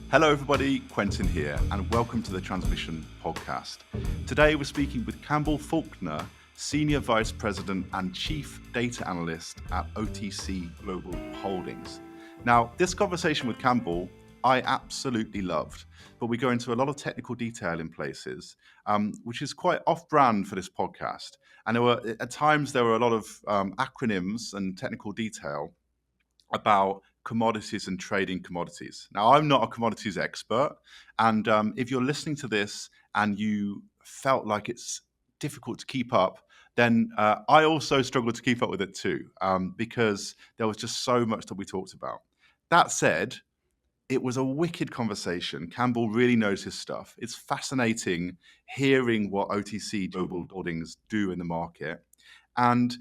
Hello everybody, Quentin here, and welcome to the Transmission Podcast. Today we're speaking with Campbell Faulkner, Senior Vice President and Chief Data Analyst at OTC Global Holdings. Now, this conversation with Campbell I absolutely loved, but we go into a lot of technical detail in places, which is quite off-brand for this podcast. And at times there were a lot of acronyms and technical detail about commodities and trading commodities. Now, I'm not a commodities expert, and if you're listening to this and you felt like it's difficult to keep up, then I also struggled to keep up with it too, because there was just so much that we talked about. That said, it was a wicked conversation. Campbell really knows his stuff. It's fascinating hearing what OTC Global Holdings do in the market. And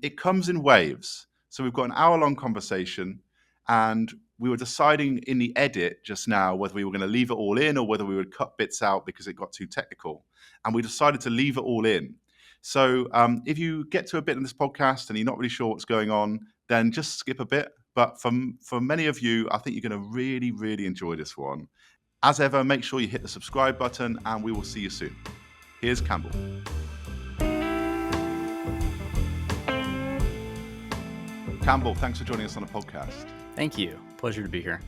it comes in waves. So we've got an hour-long conversation, and we were deciding in the edit just now whether we were going to leave it all in or whether we would cut bits out because it got too technical. And we decided to leave it all in. So if you get to a bit in this podcast and you're not really sure what's going on, then just skip a bit. But for many of you, I think you're going to really, really enjoy this one. As ever, make sure you hit the subscribe button, and we will see you soon. Here's Campbell. Campbell, thanks for joining us on the podcast. Thank you. Pleasure to be here.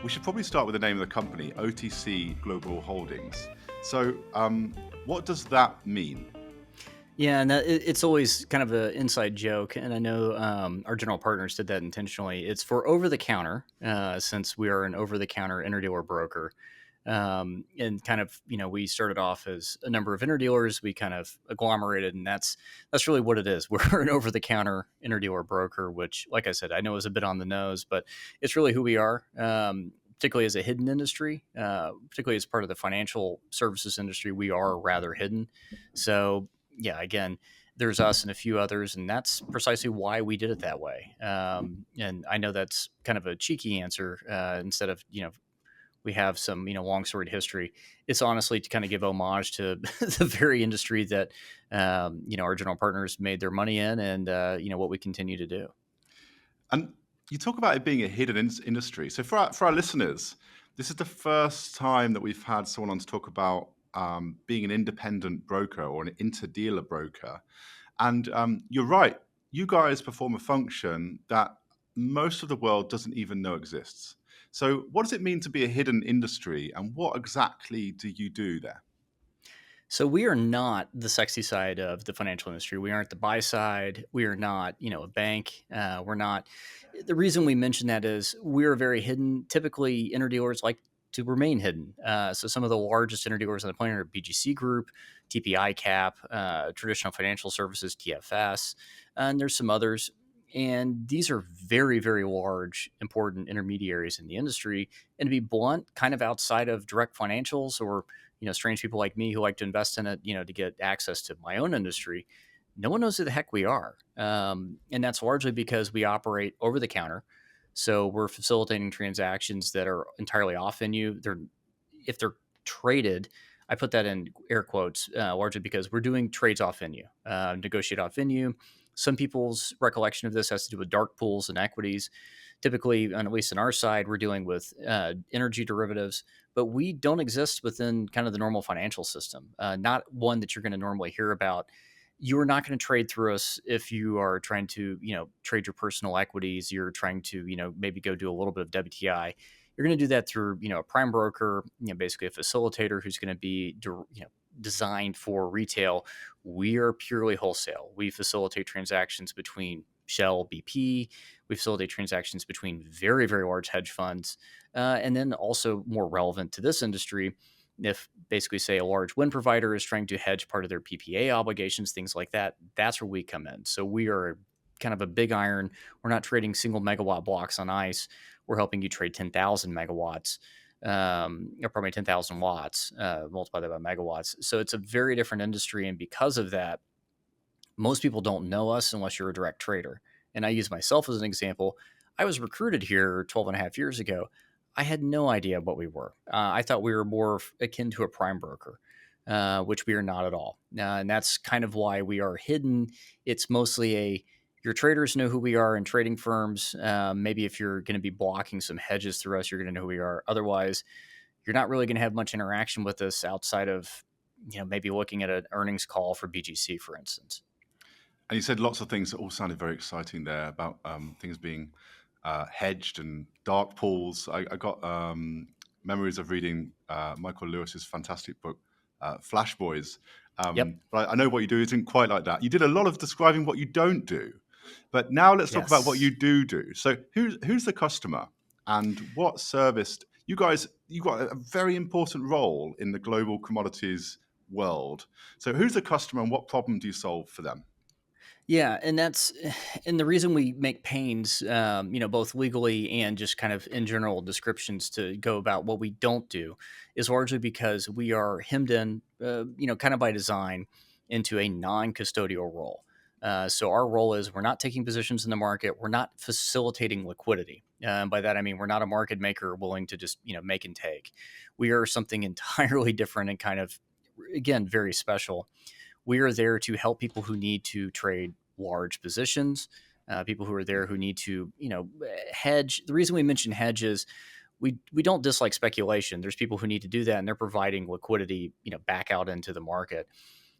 We should probably start with the name of the company, OTC Global Holdings. So what does that mean? Yeah, and it's always kind of an inside joke, and I know our general partners did that intentionally. It's for over-the-counter, since we are an over-the-counter interdealer broker. And kind of, we started off as a number of interdealers. We kind of agglomerated, and that's really what it is. We're an over-the-counter interdealer broker, which, like I said, I know is a bit on the nose, but it's really who we are. Particularly as a hidden industry, particularly as part of the financial services industry, we are rather hidden. So, yeah, again, there's us and a few others, and that's precisely why we did it that way. And I know that's kind of a cheeky answer instead of, we have some, long storied history. It's honestly to kind of give homage to the very industry that, our general partners made their money in and, what we continue to do. And you talk about it being a hidden industry. So for our listeners, this is the first time that we've had someone on to talk about being an independent broker or an interdealer broker. And you're right. You guys perform a function that most of the world doesn't even know exists. So what does it mean to be a hidden industry, and what exactly do you do there? So we are not the sexy side of the financial industry. We aren't the buy side. We are not, a bank. We're not. The reason we mention that is we're very hidden. Typically, interdealers like to remain hidden. So some of the largest interdealers on the planet are BGC Group, TPI Cap, Traditional Financial Services, TFS, and there's some others. And these are very, very large, important intermediaries in the industry. And to be blunt, kind of outside of direct financials or, strange people like me who like to invest in it, to get access to my own industry, no one knows who the heck we are. And that's largely because we operate over the counter. So we're facilitating transactions that are entirely off venue. If they're traded, I put that in air quotes, largely because we're doing trades off venue, negotiate off venue. Some people's recollection of this has to do with dark pools and equities. Typically, at least on our side, we're dealing with energy derivatives, but we don't exist within kind of the normal financial system, not one that you're going to normally hear about. You're not going to trade through us if you are trying to, trade your personal equities. You're trying to, maybe go do a little bit of WTI. You're going to do that through, a prime broker, basically a facilitator who's going to be, designed for retail. We are purely wholesale. We facilitate transactions between Shell, BP. We facilitate transactions between very, very large hedge funds. And then also more relevant to this industry, if basically say a large wind provider is trying to hedge part of their PPA obligations, things like that, that's where we come in. So we are kind of a big iron. We're not trading single megawatt blocks on ice. We're helping you trade 10,000 megawatts. Or probably 10,000 watts, multiply that by megawatts. So it's a very different industry. And because of that, most people don't know us unless you're a direct trader. And I use myself as an example. I was recruited here 12 and a half years ago. I had no idea what we were. I thought we were more akin to a prime broker, which we are not at all. And that's kind of why we are hidden. It's mostly your traders know who we are, and trading firms, maybe if you're going to be blocking some hedges through us, you're going to know who we are. Otherwise, you're not really going to have much interaction with us outside of, maybe looking at an earnings call for BGC, for instance. And you said lots of things that all sounded very exciting there about things being hedged and dark pools. I got memories of reading Michael Lewis's fantastic book, Flash Boys. Yep. But I know what you do isn't quite like that. You did a lot of describing what you don't do. But now let's talk about what you do. So who's the customer and what service? You guys, you've got a very important role in the global commodities world. So who's the customer and what problem do you solve for them? Yeah, and the reason we make pains, both legally and just kind of in general descriptions to go about what we don't do, is largely because we are hemmed in, kind of by design, into a non-custodial role. So our role is we're not taking positions in the market, we're not facilitating liquidity. By that I mean we're not a market maker willing to just make and take. We are something entirely different and kind of, again, very special. We are there to help people who need to trade large positions, people who are there who need to, hedge. The reason we mention hedge is we don't dislike speculation. There's people who need to do that, and they're providing liquidity, back out into the market.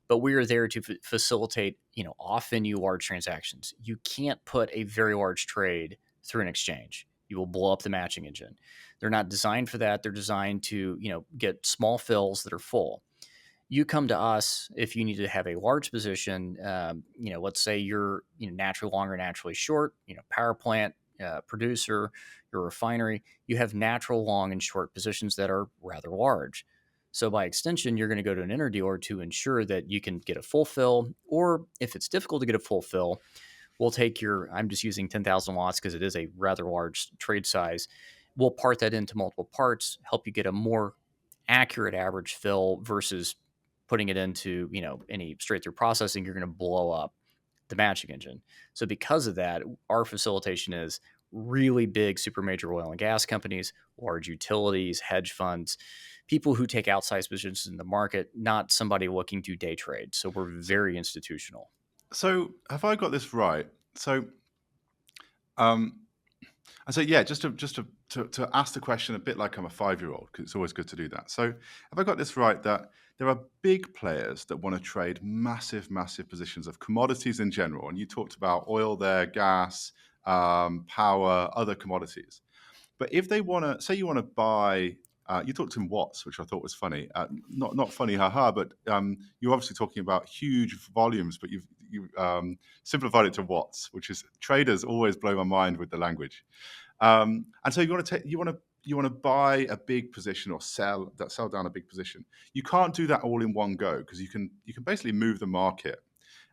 But we are there to facilitate, off venue large transactions. You can't put a very large trade through an exchange. You will blow up the matching engine. They're not designed for that. They're designed to, get small fills that are full. You come to us if you need to have a large position. Let's say you're naturally long or naturally short. Power plant, producer, your refinery. You have natural long and short positions that are rather large. So by extension, you're going to go to an interdealer to ensure that you can get a full fill. Or if it's difficult to get a full fill, we'll take I'm just using 10,000 lots because it is a rather large trade size. We'll part that into multiple parts, help you get a more accurate average fill versus putting it into, any straight through processing. You're going to blow up the matching engine. So because of that, our facilitation is really big super major oil and gas companies, large utilities, hedge funds, people who take outsized positions in the market, not somebody looking to day trade. So we're very institutional. So have I got this right? So, and so yeah, just to ask the question a bit like I'm a 5-year-old, because it's always good to do that. So have I got this right that there are big players that want to trade massive positions of commodities in general? And you talked about oil there, gas, power, other commodities. But if they want to, say you want to buy, you talked in watts, which I thought was funny. Not funny, haha, but you're obviously talking about huge volumes, but you've simplified it to watts, which is traders always blow my mind with the language. And so you want to buy a big position or sell down a big position. You can't do that all in one go because you can basically move the market.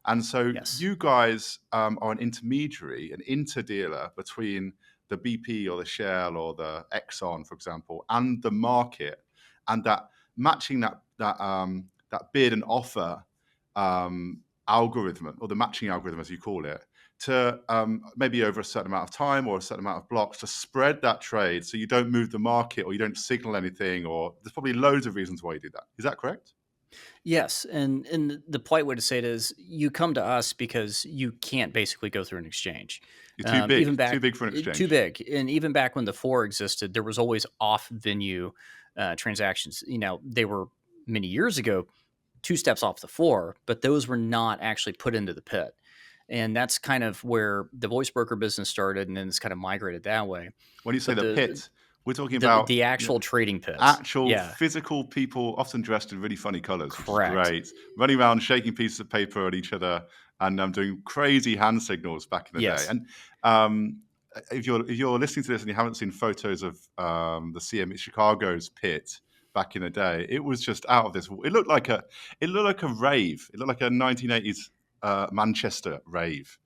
And so Yes. you guys are an intermediary, an interdealer between the BP or the Shell or the Exxon, for example, and the market, and that matching that bid and offer algorithm, or the matching algorithm as you call it, to maybe over a certain amount of time or a certain amount of blocks to spread that trade so you don't move the market or you don't signal anything, or there's probably loads of reasons why you do that. Is that correct? Yes, and the polite way to say it is you come to us because you can't basically go through an exchange. You're too Even big, back too big for an too exchange. big, and even back when the floor existed, there was always off venue transactions. They were many years ago 2 steps off the floor, but those were not actually put into the pit. And that's kind of where the voice broker business started, and then it's kind of migrated that way. When you say But the the pit, we're talking the about the actual trading pits, actual yeah, physical people, often dressed in really funny colors, which is correct. great, running around shaking pieces of paper at each other and doing crazy hand signals back in the day. Yes. And if you're listening to this and you haven't seen photos of the CME Chicago's pit back in the day, it was just out of this. It looked like a rave. It looked like a 1980s Manchester rave.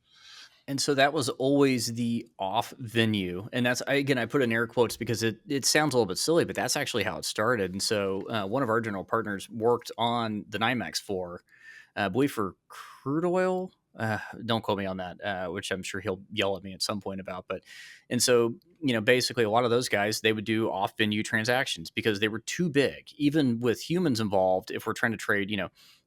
And so that was always the off venue. And that's, again, I put in air quotes because it sounds a little bit silly, but that's actually how it started. And so one of our general partners worked on the NYMEX for, I believe, for crude oil. Don't quote me on that, which I'm sure he'll yell at me at some point about. And so, basically a lot of those guys, they would do off venue transactions because they were too big, even with humans involved. If we're trying to trade,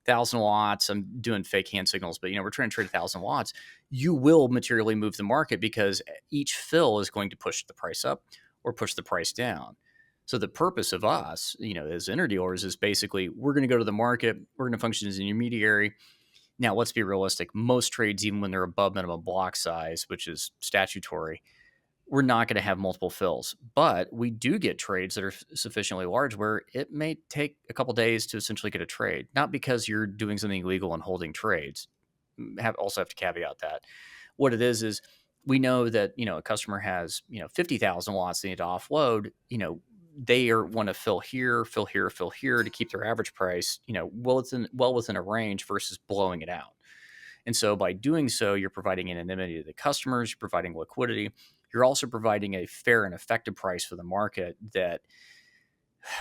1,000 watts. I'm doing fake hand signals, but we're trying to trade 1,000 watts. You will materially move the market because each fill is going to push the price up or push the price down. So the purpose of us, as interdealers, is basically we're going to go to the market. We're going to function as an intermediary. Now, let's be realistic. Most trades, even when they're above minimum block size, which is statutory, we're not going to have multiple fills. But we do get trades that are sufficiently large where it may take a couple days to essentially get a trade. Not because you're doing something illegal and holding trades. Also have to caveat that. What it is we know that a customer has 50,000 watts they need to offload. They want to fill here to keep their average price well within a range versus blowing it out. And so by doing so, you're providing anonymity to the customers, you're providing liquidity, you're also providing a fair and effective price for the market that,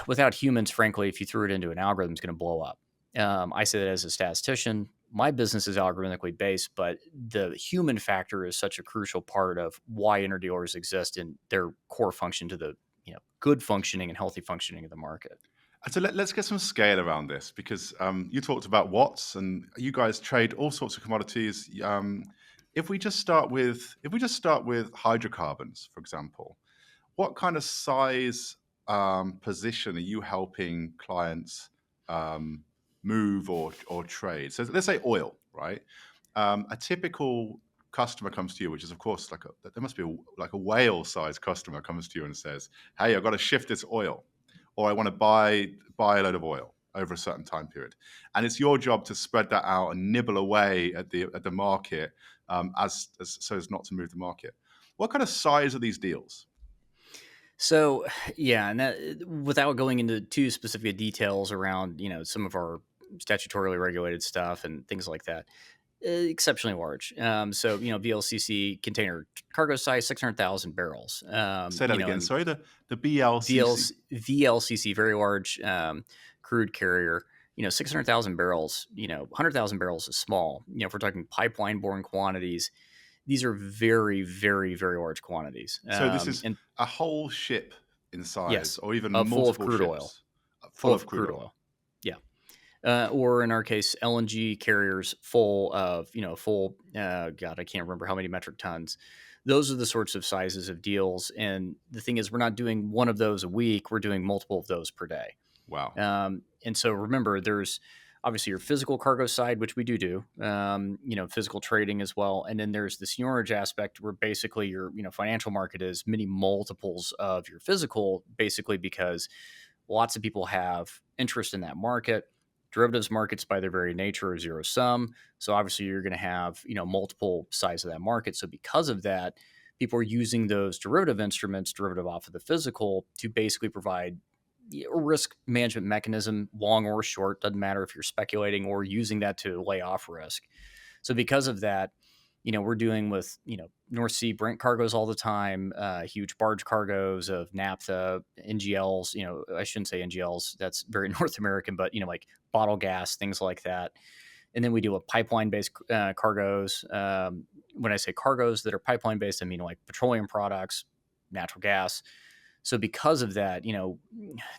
without humans, frankly, if you threw it into an algorithm, it's going to blow up. I say that as a statistician. My business is algorithmically based, but the human factor is such a crucial part of why interdealers exist and their core function to the good functioning and healthy functioning of the market. So let's get some scale around this, because you talked about watts, and you guys trade all sorts of commodities. If we just start with hydrocarbons, for example, what kind of size position are you helping clients move or trade? So let's say oil, right? A typical customer comes to you, which is of course there must be a whale-sized customer comes to you and says, "Hey, I've got to shift this oil, or I want to buy a load of oil over a certain time period," and it's your job to spread that out and nibble away at the market so as not to move the market. What kind of size are these deals? So, yeah, and that, without going into too specific details around, some of our statutorily regulated stuff and things like that, exceptionally large. So, VLCC container cargo size 600,000 barrels. Say that again. Sorry, the BLCC. VLCC, very large crude carrier. 600,000 barrels. 100,000 barrels is small. If we're talking pipeline-borne quantities, these are very, very, very large quantities. So this is a whole ship in size, yes, or even full of crude ships. oil. Full of crude oil. Yeah. Or in our case, LNG carriers full of, God, I can't remember how many metric tons. Those are the sorts of sizes of deals. And the thing is, we're not doing one of those a week. We're doing multiple of those per day. Wow. And so remember, there's obviously your physical cargo side, which we do, physical trading as well. And then there's the seigniorage aspect where basically your, financial market is many multiples of your physical, basically because lots of people have interest in that market. Derivatives markets by their very nature are zero sum. So obviously you're going to have, multiple sides of that market. So because of that, people are using those derivative instruments, derivative off of the physical, to basically provide a risk management mechanism, long or short, doesn't matter if you're speculating or using that to lay off risk. So because of that, we're dealing with, North Sea Brent cargoes all the time, huge barge cargoes of naphtha, NGLs, I shouldn't say NGLs, that's very North American, but, like bottle gas, things like that. And then we deal with pipeline-based cargoes. When I say cargoes that are pipeline-based, I mean like petroleum products, natural gas. So because of that,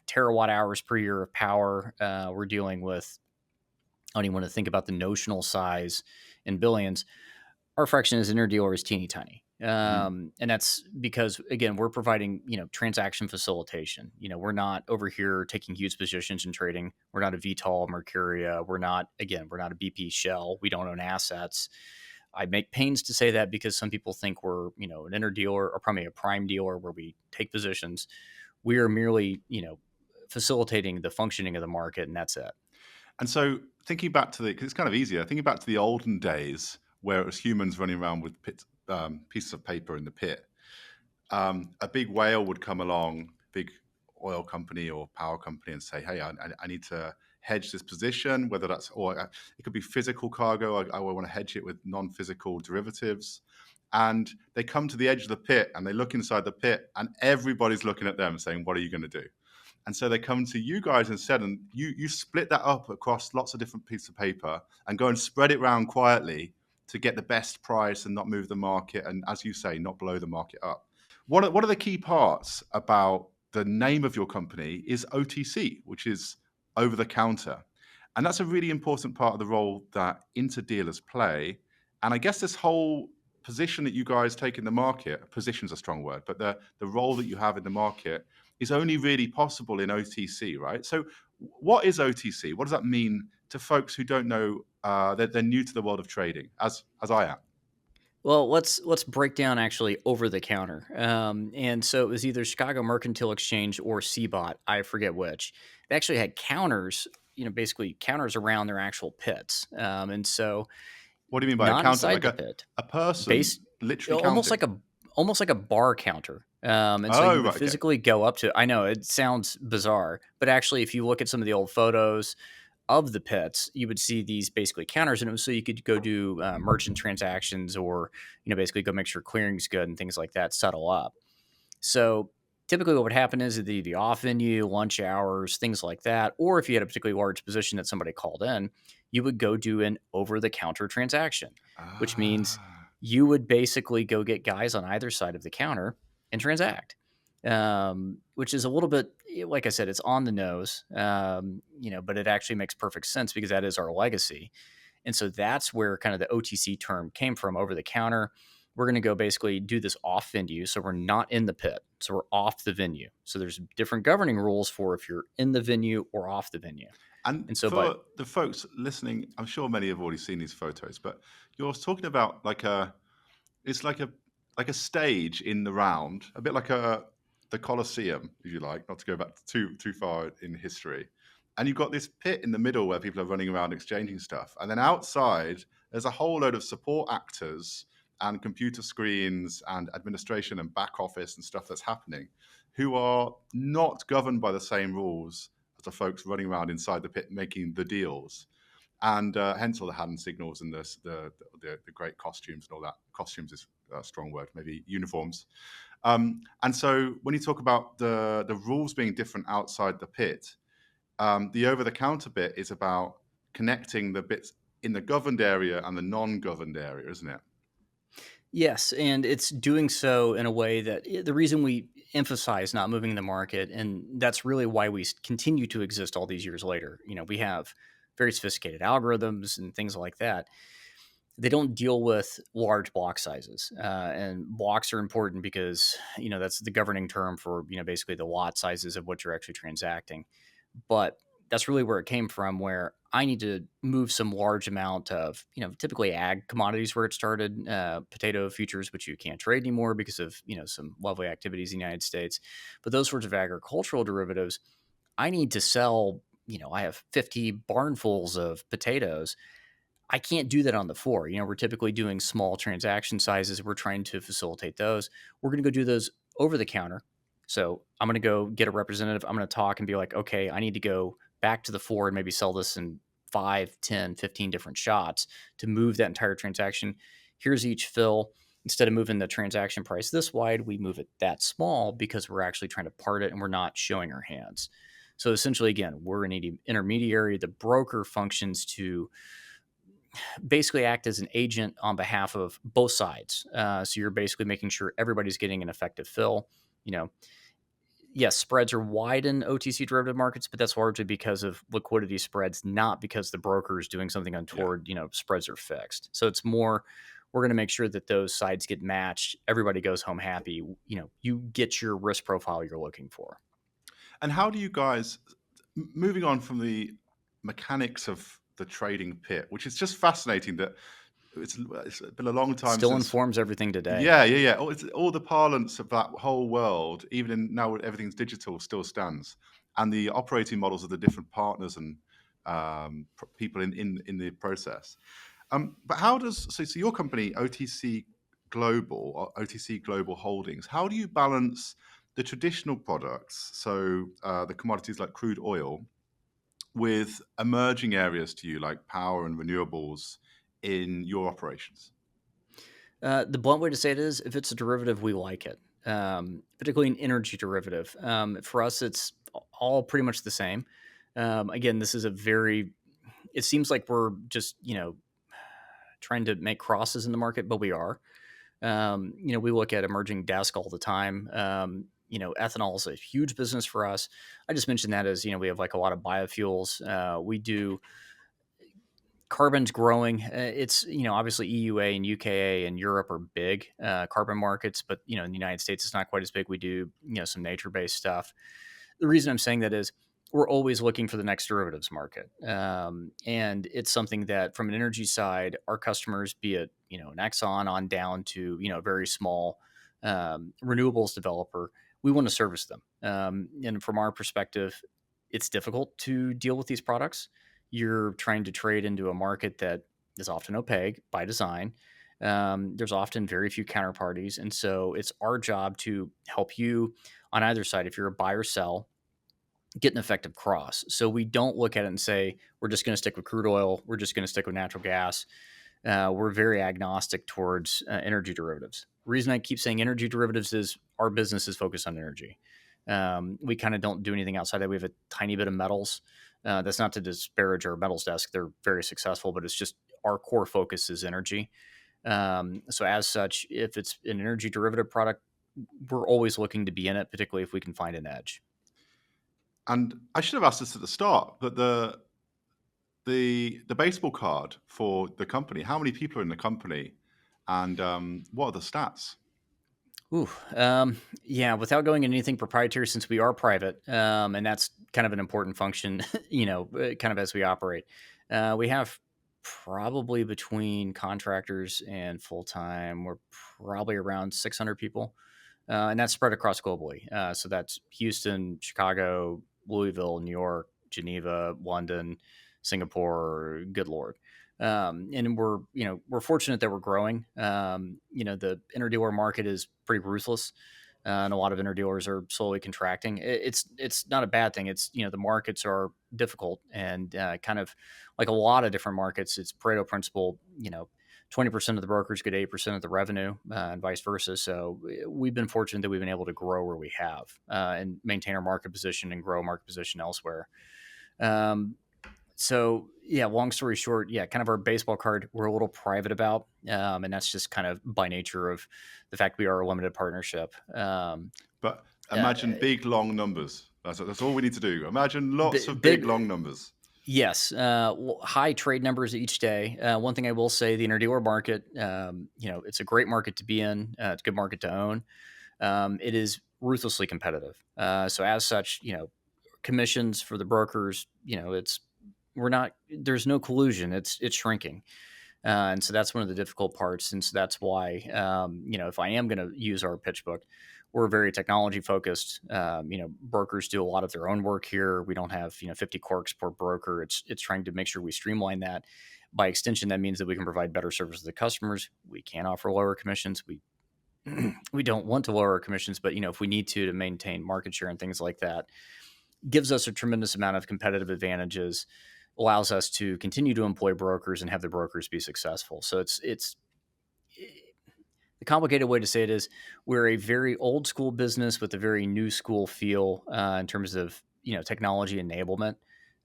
terawatt hours per year of power, we're dealing with, I don't even want to think about the notional size in billions. Our fraction as an interdealer is teeny tiny. And that's because, again, we're providing, transaction facilitation. We're not over here taking huge positions and trading. We're not a Vitol, Mercuria. We're not a BP Shell. We don't own assets. I make pains to say that because some people think we're, an interdealer or probably a prime dealer where we take positions. We are merely, facilitating the functioning of the market, and that's it. And so thinking back to because it's kind of easier, thinking back to the olden days where it was humans running around with pieces of paper in the pit, a big whale would come along, big oil company or power company, and say, "Hey, I need to hedge this position," whether that's, or it could be physical cargo. I want to hedge it with non-physical derivatives. And they come to the edge of the pit and they look inside the pit and everybody's looking at them saying, "What are you going to do?" And so they come to you guys instead, and you split that up across lots of different pieces of paper and go and spread it around quietly to get the best price and not move the market. And as you say, not blow the market up. What are the key parts about the name of your company is OTC, which is over the counter. And that's a really important part of the role that interdealers play. And I guess this whole position that you guys take in the market, position's a strong word, but the role that you have in the market is only really possible in OTC, right? So what is OTC? What does that mean to folks who don't know, that they're new to the world of trading, as I am? Well, let's break down actually over the counter. And so it was either Chicago Mercantile Exchange or CBOT, I forget which. They actually had counters, basically counters around their actual pits. And so What do you mean by a not counter? inside Like the pit, a person base literally almost counting? like a bar counter. And so Oh, you would right, okay. physically go up to. I know it sounds bizarre, but actually, if you look at some of the old photos of the pits, you would see these basically counters, and it was so you could go do merchant transactions, or basically go make sure clearing's good and things like that, settle up. So typically, what would happen is the off venue, lunch hours, things like that, or if you had a particularly large position that somebody called in, you would go do an over the counter transaction, which means Ah. you would basically go get guys on either side of the counter and transact. Which is a little bit, like I said, it's on the nose, but it actually makes perfect sense because that is our legacy. And so that's where kind of the OTC term came from, over the counter. We're going to go basically do this off venue. So we're not in the pit. So we're off the venue. So there's different governing rules for if you're in the venue or off the venue. And And so, but for the folks listening, I'm sure many have already seen these photos, but you're talking about it's like a stage in the round, a bit like the Colosseum, if you like, not to go back too far in history. And you've got this pit in the middle where people are running around exchanging stuff, and then outside there's a whole load of support actors and computer screens and administration and back office and stuff that's happening, who are not governed by the same rules as the folks running around inside the pit making the deals. And hence all the hand signals and the great costumes and all that. Costumes is a strong word, maybe uniforms. And so when you talk about the rules being different outside the pit, the over-the-counter bit is about connecting the bits in the governed area and the non-governed area, isn't it? yes, and it's doing so in a way that the reason we emphasize not moving the market, and that's really why we continue to exist all these years later. We have very sophisticated algorithms and things like that. They don't deal with large block sizes, and blocks are important because that's the governing term for basically the lot sizes of what you're actually transacting. But that's really where it came from, where I need to move some large amount of typically ag commodities, where it started, potato futures, which you can't trade anymore because of some lovely activities in the United States. But those sorts of agricultural derivatives, I need to sell. I have 50 barnfuls of potatoes. I can't do that on the floor. We're typically doing small transaction sizes. We're trying to facilitate those. We're going to go do those over the counter. So I'm going to go get a representative. I'm going to talk and be like, okay, I need to go back to the floor and maybe sell this in 5, 10, 15 different shots to move that entire transaction. Here's each fill. Instead of moving the transaction price this wide, we move it that small because we're actually trying to part it and we're not showing our hands. So essentially, again, we're an intermediary. The broker functions to basically act as an agent on behalf of both sides. So you're basically making sure everybody's getting an effective fill. You know, yes, spreads are wide in OTC derivative markets, but that's largely because of liquidity spreads, not because the broker is doing something Yeah. untoward. Spreads are fixed. So it's more, we're going to make sure that those sides get matched. Everybody goes home happy. You get your risk profile you're looking for. And how do you guys, moving on from the mechanics of the trading pit, which is just fascinating that it's been a long time Still since. informs everything today. Yeah. All the parlance of that whole world, even now everything's digital, still stands, and the operating models of the different partners and people in the process. But how does so your company OTC Global or OTC Global Holdings? How do you balance the traditional products, so the commodities like crude oil, with emerging areas to you like power and renewables in your operations? The blunt way to say it is, if it's a derivative, we like it, particularly an energy derivative. For us, it's all pretty much the same. Again, this is it seems like we're just, trying to make crosses in the market, but we are. We look at emerging desk all the time. ethanol is a huge business for us. I just mentioned that as, we have like a lot of biofuels. We do carbon's growing. It's, obviously EUA and UKA and Europe are big carbon markets, but, in the United States, it's not quite as big. We do, some nature-based stuff. The reason I'm saying that is we're always looking for the next derivatives market. And it's something that from an energy side, our customers, be it, an Exxon on down to, a very small renewables developer, we want to service them. And from our perspective, it's difficult to deal with these products. You're trying to trade into a market that is often opaque by design. There's often very few counterparties. And so it's our job to help you on either side. If you're a buy or sell, get an effective cross. So we don't look at it and say, we're just going to stick with crude oil. We're just going to stick with natural gas. We're very agnostic towards energy derivatives. The reason I keep saying energy derivatives is our business is focused on energy. We kind of don't do anything outside that. We have a tiny bit of metals. That's not to disparage our metals desk. They're very successful, but it's just our core focus is energy. So as such, if it's an energy derivative product, we're always looking to be in it, particularly if we can find an edge. And I should have asked this at the start, but the baseball card for the company, how many people are in the company, and what are the stats? Ooh, yeah. Without going into anything proprietary, since we are private, and that's kind of an important function, kind of as we operate, we have probably between contractors and full time, we're probably around 600 people, and that's spread across globally. So that's Houston, Chicago, Louisville, New York, Geneva, London, Singapore. Good Lord. And we're fortunate that we're growing. The interdealer market is pretty ruthless, and a lot of interdealers are slowly contracting. It's not a bad thing. It's, the markets are difficult, and kind of like a lot of different markets, it's Pareto principle. 20% of the brokers get 8% of the revenue, and vice versa. So we've been fortunate that we've been able to grow where we have, and maintain our market position and grow market position elsewhere. So yeah, long story short, yeah, kind of our baseball card we're a little private about, and that's just kind of by nature of the fact we are a limited partnership. But imagine big, long numbers. That's all we need to do. Imagine lots of big, long numbers. Yes, high trade numbers each day. One thing I will say, the interdealer market, it's a great market to be in. It's a good market to own. It is ruthlessly competitive. So as such, commissions for the brokers, there's no collusion. It's shrinking. And so that's one of the difficult parts. And so that's why, if I am going to use our pitch book, we're very technology focused. Brokers do a lot of their own work here. We don't have, 50 clerks per broker. It's trying to make sure we streamline that. By extension, that means that we can provide better service to the customers. We can offer lower commissions. We don't want to lower our commissions, but, if we need to maintain market share and things like that, gives us a tremendous amount of competitive advantages, allows us to continue to employ brokers and have the brokers be successful. So it's the complicated way to say it is we're a very old school business with a very new school feel, in terms of, technology enablement.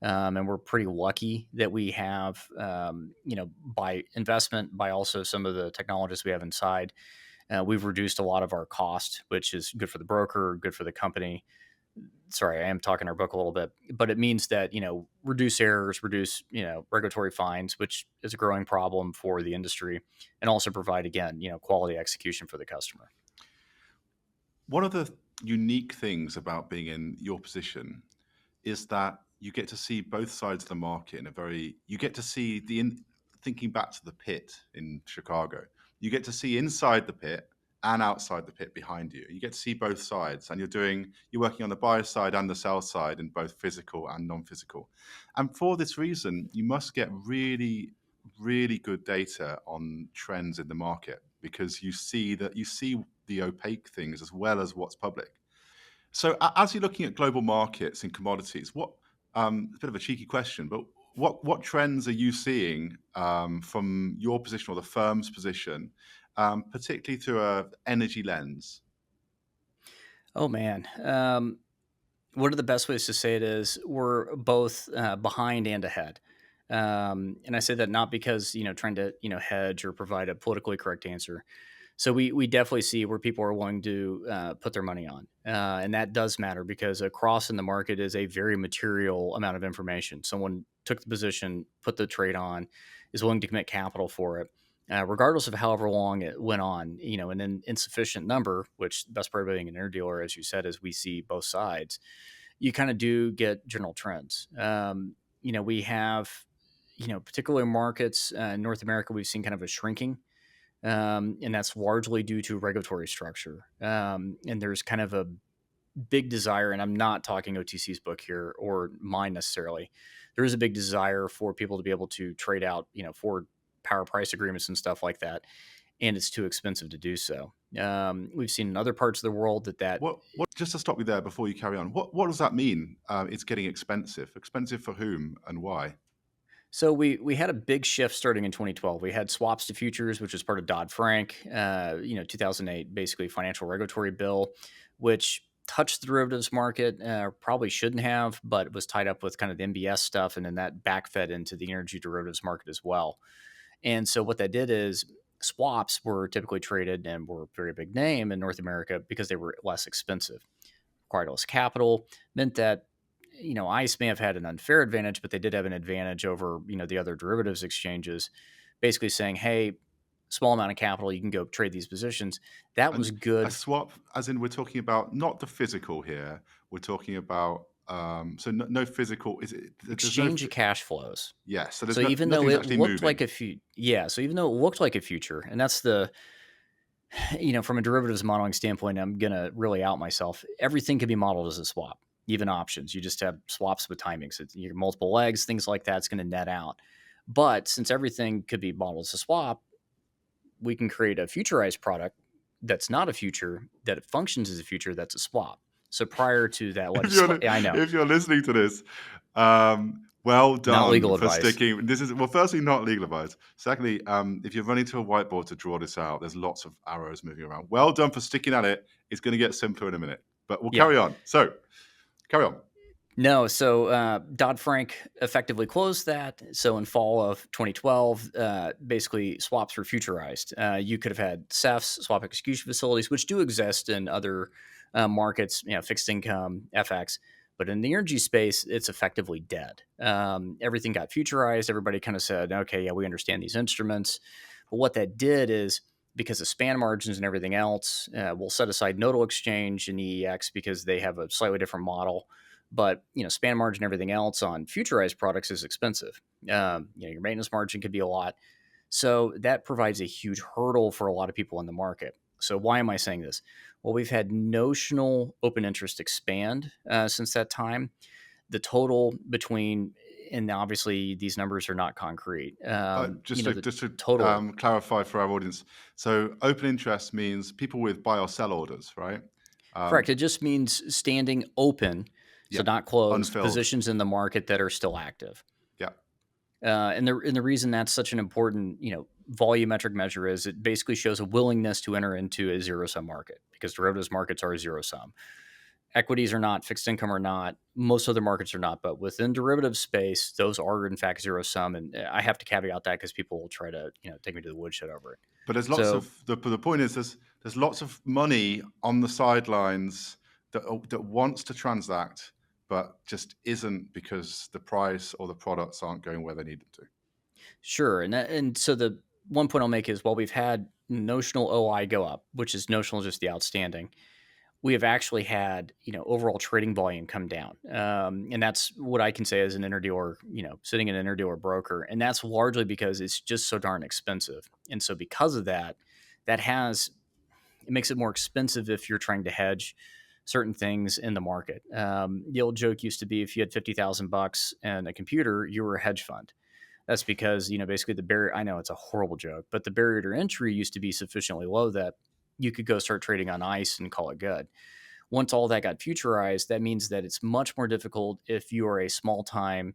And we're pretty lucky that we have, by investment, by also some of the technologists we have inside, we've reduced a lot of our cost, which is good for the broker, good for the company. Sorry, I am talking our book a little bit, but it means that, reduce errors, reduce, regulatory fines, which is a growing problem for the industry, and also provide, again, quality execution for the customer. One of the unique things about being in your position is that you get to see both sides of the market you get to see thinking back to the pit in Chicago, you get to see inside the pit and outside the pit behind you. You get to see both sides, and you're working on the buyer side and the sell side in both physical and non-physical. And for this reason, you must get really, really good data on trends in the market, because you see the opaque things as well as what's public. So as you're looking at global markets and commodities, a bit of a cheeky question, but what trends are you seeing from your position or the firm's position, particularly through an energy lens? Oh man. One of the best ways to say it is we're both behind and ahead. And I say that not because, trying to, hedge or provide a politically correct answer. So we definitely see where people are willing to put their money on, and that does matter because a cross in the market is a very material amount of information. Someone took the position, put the trade on, is willing to commit capital for it, regardless of however long it went on. An insufficient number, which the best part of being an interdealer, as you said, is we see both sides. You kind of do get general trends. We have, particular markets in North America, we've seen kind of a shrinking, and that's largely due to regulatory structure. And there's kind of a big desire, and I'm not talking OTC's book here or mine necessarily. There is a big desire for people to be able to trade out, forward power price agreements and stuff like that, and it's too expensive to do so. We've seen in other parts of the world that What? Just to stop you there before you carry on. What does that mean? It's getting expensive. Expensive for whom and why? So we had a big shift starting in 2012. We had swaps to futures, which was part of Dodd-Frank, 2008, basically financial regulatory bill, which touched the derivatives market. Probably shouldn't have, but it was tied up with kind of the MBS stuff, and then that backfed into the energy derivatives market as well. And so what that did is swaps were typically traded and were a very big name in North America because they were less expensive, required less capital, meant that ICE may have had an unfair advantage, but they did have an advantage over the other derivatives exchanges, basically saying, "Hey, small amount of capital, you can go trade these positions." That was And a good. swap, as in we're talking about not the physical here. We're talking about so no physical. Is it? There's no. Exchange of cash flows. Yeah. So there's So even though nothing's it actually looked like moving. so even though it looked like a future, and that's the from a derivatives modeling standpoint, I'm gonna really out myself. Everything can be modeled as a swap, even options. You just have swaps with timings. It's your multiple legs, things like that's going to net out. But since everything could be modeled as a swap, we can create a futurized product that's not a future, that it functions as a future that's a swap. So prior to that If you're I know, if you're listening to this, well not done legal for advice. sticking. This is, well, firstly, not legal advice. Secondly, if you're running to a whiteboard to draw this out, there's lots of arrows moving around. Well done for sticking at it. It's going to get simpler in a minute, but we'll Yeah. carry on. So, carry on. No, so Dodd-Frank effectively closed that. So in fall of 2012, basically swaps were futurized. You could have had SEFs, swap execution facilities, which do exist in other markets, fixed income, FX. But in the energy space, it's effectively dead. Everything got futurized. Everybody kind of said, okay, yeah, we understand these instruments. But what that did is, because of span margins and everything else, we'll set aside nodal exchange and EEX because they have a slightly different model. But span margin and everything else on futurized products is expensive. Your maintenance margin could be a lot, so that provides a huge hurdle for a lot of people in the market. So why am I saying this? Well, we've had notional open interest expand since that time. The total between, and obviously these numbers are not concrete. The Just to total. clarify for our audience, so open interest means people with buy or sell orders, right? Correct. It just means standing open, so Yeah, not closed, unfilled. positions in the market that are still active. Yeah. And the reason that's such an important volumetric measure is it basically shows a willingness to enter into a zero sum market, because derivatives markets are zero sum. Equities are not, fixed income are not, most other markets are not, but within derivative space, those are in fact zero sum. And I have to caveat that because people will try to take me to the woodshed over it. But there's lots So of the point is there's lots of money on the sidelines that wants to transact, but just isn't because the price or the products aren't going where they need them to. sure, and so the one point I'll make is, while we've had notional OI go up, which is notional just the outstanding, we have actually had overall trading volume come down, and that's what I can say as an interdealer, sitting in an interdealer broker, and that's largely because it's just so darn expensive. And so because of that, it makes it more expensive if you're trying to hedge certain things in the market. The old joke used to be, if you had $50,000 and a computer, you were a hedge fund. That's because, basically the barrier, I know it's a horrible joke, but the barrier to entry used to be sufficiently low that you could go start trading on ICE and call it good. Once all that got futurized, that means that it's much more difficult if you are a small time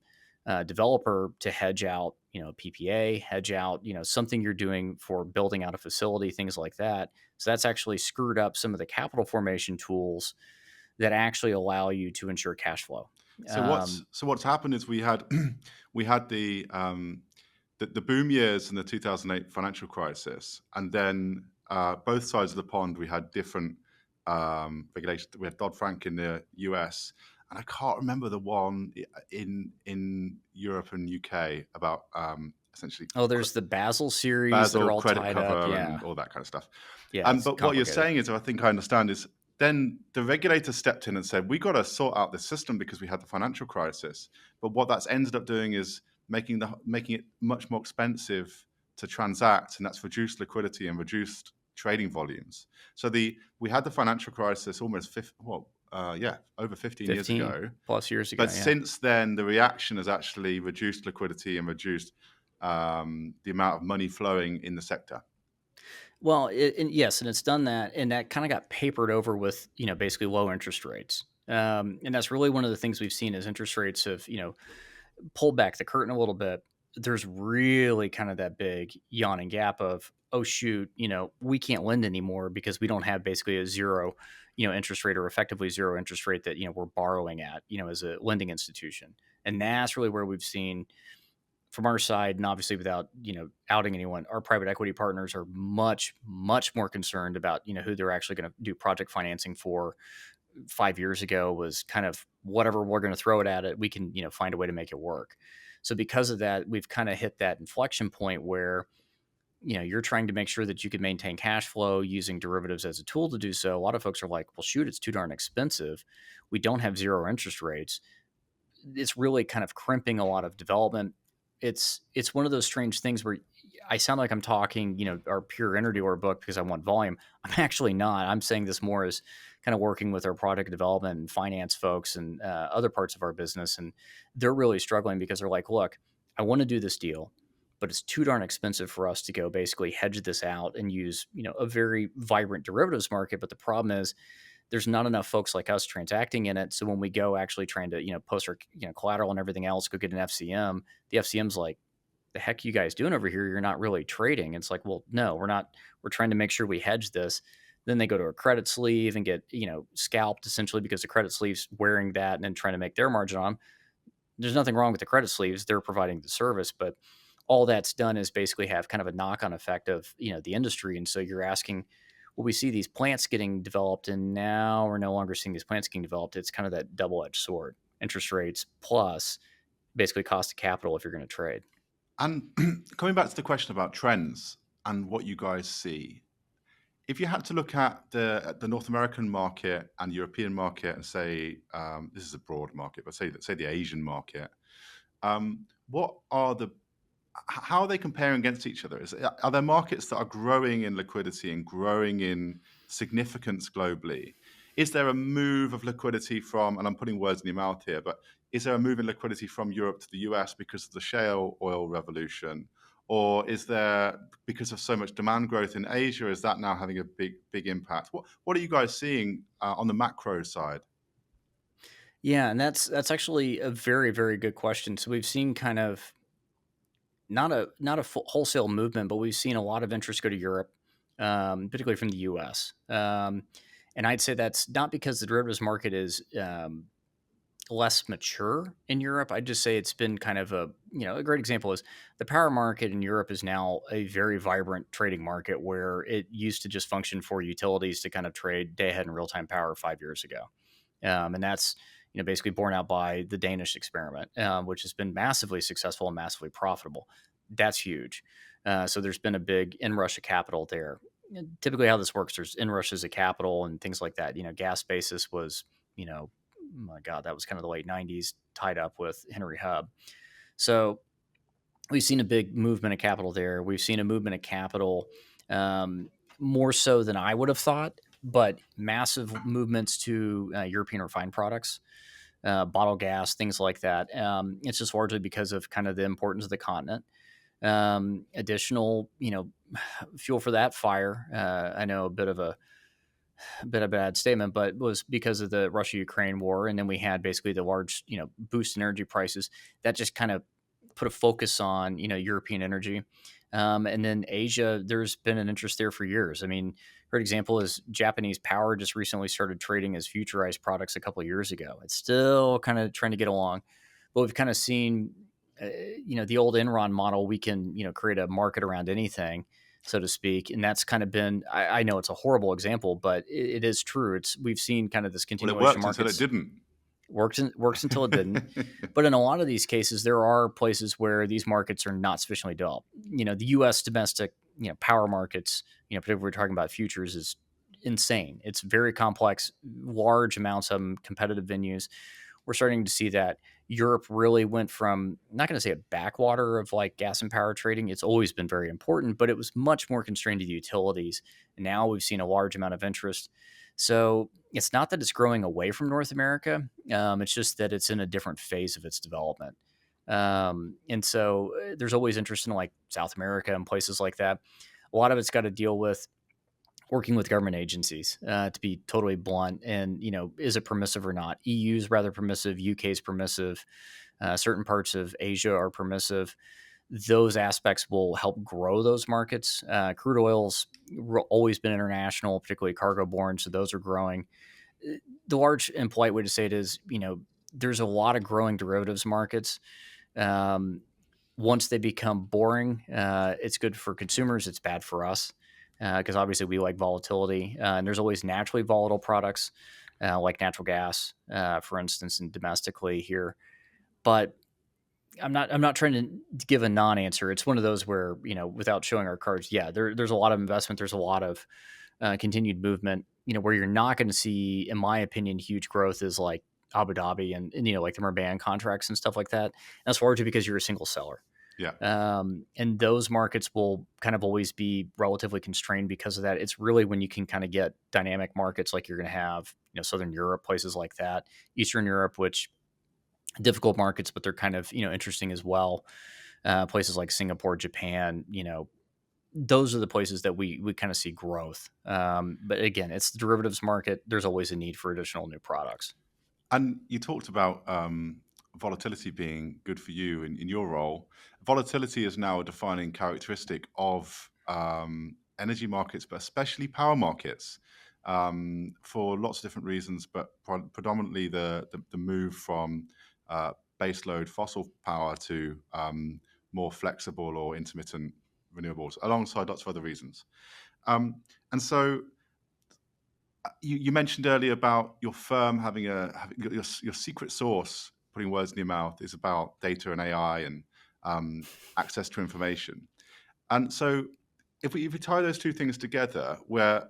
developer to hedge out, PPA, hedge out, something you're doing for building out a facility, things like that. So that's actually screwed up some of the capital formation tools that actually allow you to ensure cash flow. So what's happened is we had we had the boom years in the 2008 financial crisis, and then both sides of the pond, we had different regulations. We had Dodd-Frank in the US, and I can't remember the one in Europe and UK about essentially Oh, there's the Basel series that are Basel, all credit tied up. cover, Yeah. and all that kind of stuff. Yeah, it's But what you're complicated. saying is, I think I understand, is then the regulator stepped in and said, we got to sort out this system because we had the financial crisis. But what that's ended up doing is making it much more expensive to transact, and that's reduced liquidity and reduced trading volumes. So we had the financial crisis almost over 15 years 15 ago. plus years ago. But Yeah. since then, the reaction has actually reduced liquidity and reduced the amount of money flowing in the sector. Well, yes, and it's done that, and that kind of got papered over with, basically low interest rates. And that's really one of the things we've seen as interest rates have, pulled back the curtain a little bit. There's really kind of that big yawning gap of, oh shoot, we can't lend anymore because we don't have basically a zero, interest rate, or effectively zero interest rate that, we're borrowing at, as a lending institution. And that's really where we've seen from our side, and obviously without outing anyone, our private equity partners are much more concerned about who they're actually going to do project financing for. 5 years ago was kind of whatever we're going to throw it at it, we can find a way to make it work. So because of that, we've kind of hit that inflection point where you're trying to make sure that you can maintain cash flow using derivatives as a tool to do so. A lot of folks are like, well, shoot, it's too darn expensive. We don't have zero interest rates. It's really kind of crimping a lot of development. It's one of those strange things where I sound like I'm talking, our pure interdealer book because I want volume. I'm actually not. I'm saying this more as kind of working with our product development and finance folks and other parts of our business. And they're really struggling because they're like, look, I want to do this deal, but it's too darn expensive for us to go basically hedge this out and use, a very vibrant derivatives market. But the problem is there's not enough folks like us transacting in it. So when we go actually trying to, post our, collateral and everything else, go get an FCM, the FCM's like, the heck you guys doing over here? You're not really trading. It's like, well, no, we're not. We're trying to make sure we hedge this. Then they go to a credit sleeve and get, scalped essentially because the credit sleeve's wearing that and then trying to make their margin on 'em. There's nothing wrong with the credit sleeves. They're providing the service, but all that's done is basically have kind of a knock-on effect of, the industry. And so you're asking, well, we see these plants getting developed and now we're no longer seeing these plants getting developed. It's kind of that double-edged sword, interest rates plus basically cost of capital if you're going to trade. And coming back to the question about trends and what you guys see, if you had to look at the North American market and European market and say, this is a broad market, but say the Asian market, what are how are they comparing against each other? Are there markets that are growing in liquidity and growing in significance globally? Is there a move of liquidity from, and I'm putting words in your mouth here, but is there a move in liquidity from Europe to the US because of the shale oil revolution? Or is there, because of so much demand growth in Asia, is that now having a big impact? What are you guys seeing on the macro side? Yeah, and that's actually a very, very good question. So we've seen kind of not a full wholesale movement, but we've seen a lot of interest go to Europe, particularly from the U.S. And I'd say that's not because the derivatives market is less mature in Europe. I'd just say it's been kind of a great example is the power market in Europe is now a very vibrant trading market where it used to just function for utilities to kind of trade day ahead and real time power 5 years ago. And that's basically borne out by the Danish experiment, which has been massively successful and massively profitable. That's huge. So there's been a big inrush of capital there. And typically, how this works, there's inrushes of capital and things like that. Gas basis was, oh my God, that was kind of the late '90s, tied up with Henry Hub. So we've seen a big movement of capital there. We've seen a movement of capital more so than I would have thought, but massive movements to European refined products, bottle gas, things like that. It's just largely because of kind of the importance of the continent. Additional, fuel for that fire. I know a bit of a bad statement, but it was because of the Russia-Ukraine war, and then we had basically the large, boost in energy prices that just kind of put a focus on European energy. And then Asia, there's been an interest there for years. I mean, great example is Japanese power just recently started trading as futurized products a couple of years ago. It's still kind of trying to get along, but we've kind of seen, the old Enron model. We can, create a market around anything. so to speak. And that's kind of been, I know it's a horrible example, but it is true. We've seen kind of this Well, it continuation of worked until it markets. didn't. Works until it didn't. But in a lot of these cases, there are places where these markets are not sufficiently developed. The U.S. domestic, power markets, particularly if we're talking about futures, is insane. It's very complex, large amounts of them, competitive venues. We're starting to see that Europe really went from, I'm not going to say a backwater of like gas and power trading. It's always been very important, but it was much more constrained to the utilities. And now we've seen a large amount of interest. So it's not that it's growing away from North America. It's just that it's in a different phase of its development. And so there's always interest in like South America and places like that. A lot of it's got to deal with working with government agencies, to be totally blunt. And, is it permissive or not? EU is rather permissive. UK is permissive. Certain parts of Asia are permissive. Those aspects will help grow those markets. Crude oil's always been international, particularly cargo borne. So those are growing. The large and polite way to say it is, there's a lot of growing derivatives markets. Once they become boring, it's good for consumers. It's bad for us because obviously we like volatility. And there's always naturally volatile products like natural gas, for instance, and domestically here. But I'm not trying to give a non-answer. It's one of those where, without showing our cards, yeah, there's a lot of investment. There's a lot of continued movement. Where you're not going to see, in my opinion, huge growth is like Abu Dhabi and like the Merban contracts and stuff like that. And that's largely because you're a single seller. Yeah. And those markets will kind of always be relatively constrained because of that. It's really when you can kind of get dynamic markets like you're going to have, Southern Europe, places like that, Eastern Europe, which difficult markets, but they're kind of, interesting as well. Places like Singapore, Japan, those are the places that we kind of see growth. But again, it's the derivatives market. There's always a need for additional new products. And you talked about volatility being good for you in your role. Volatility is now a defining characteristic of energy markets, but especially power markets, for lots of different reasons, but predominantly the move from baseload fossil power to more flexible or intermittent renewables, alongside lots of other reasons. And so you mentioned earlier about your firm having your secret sauce, putting words in your mouth, is about data and AI and access to information. And so if we tie those two things together, where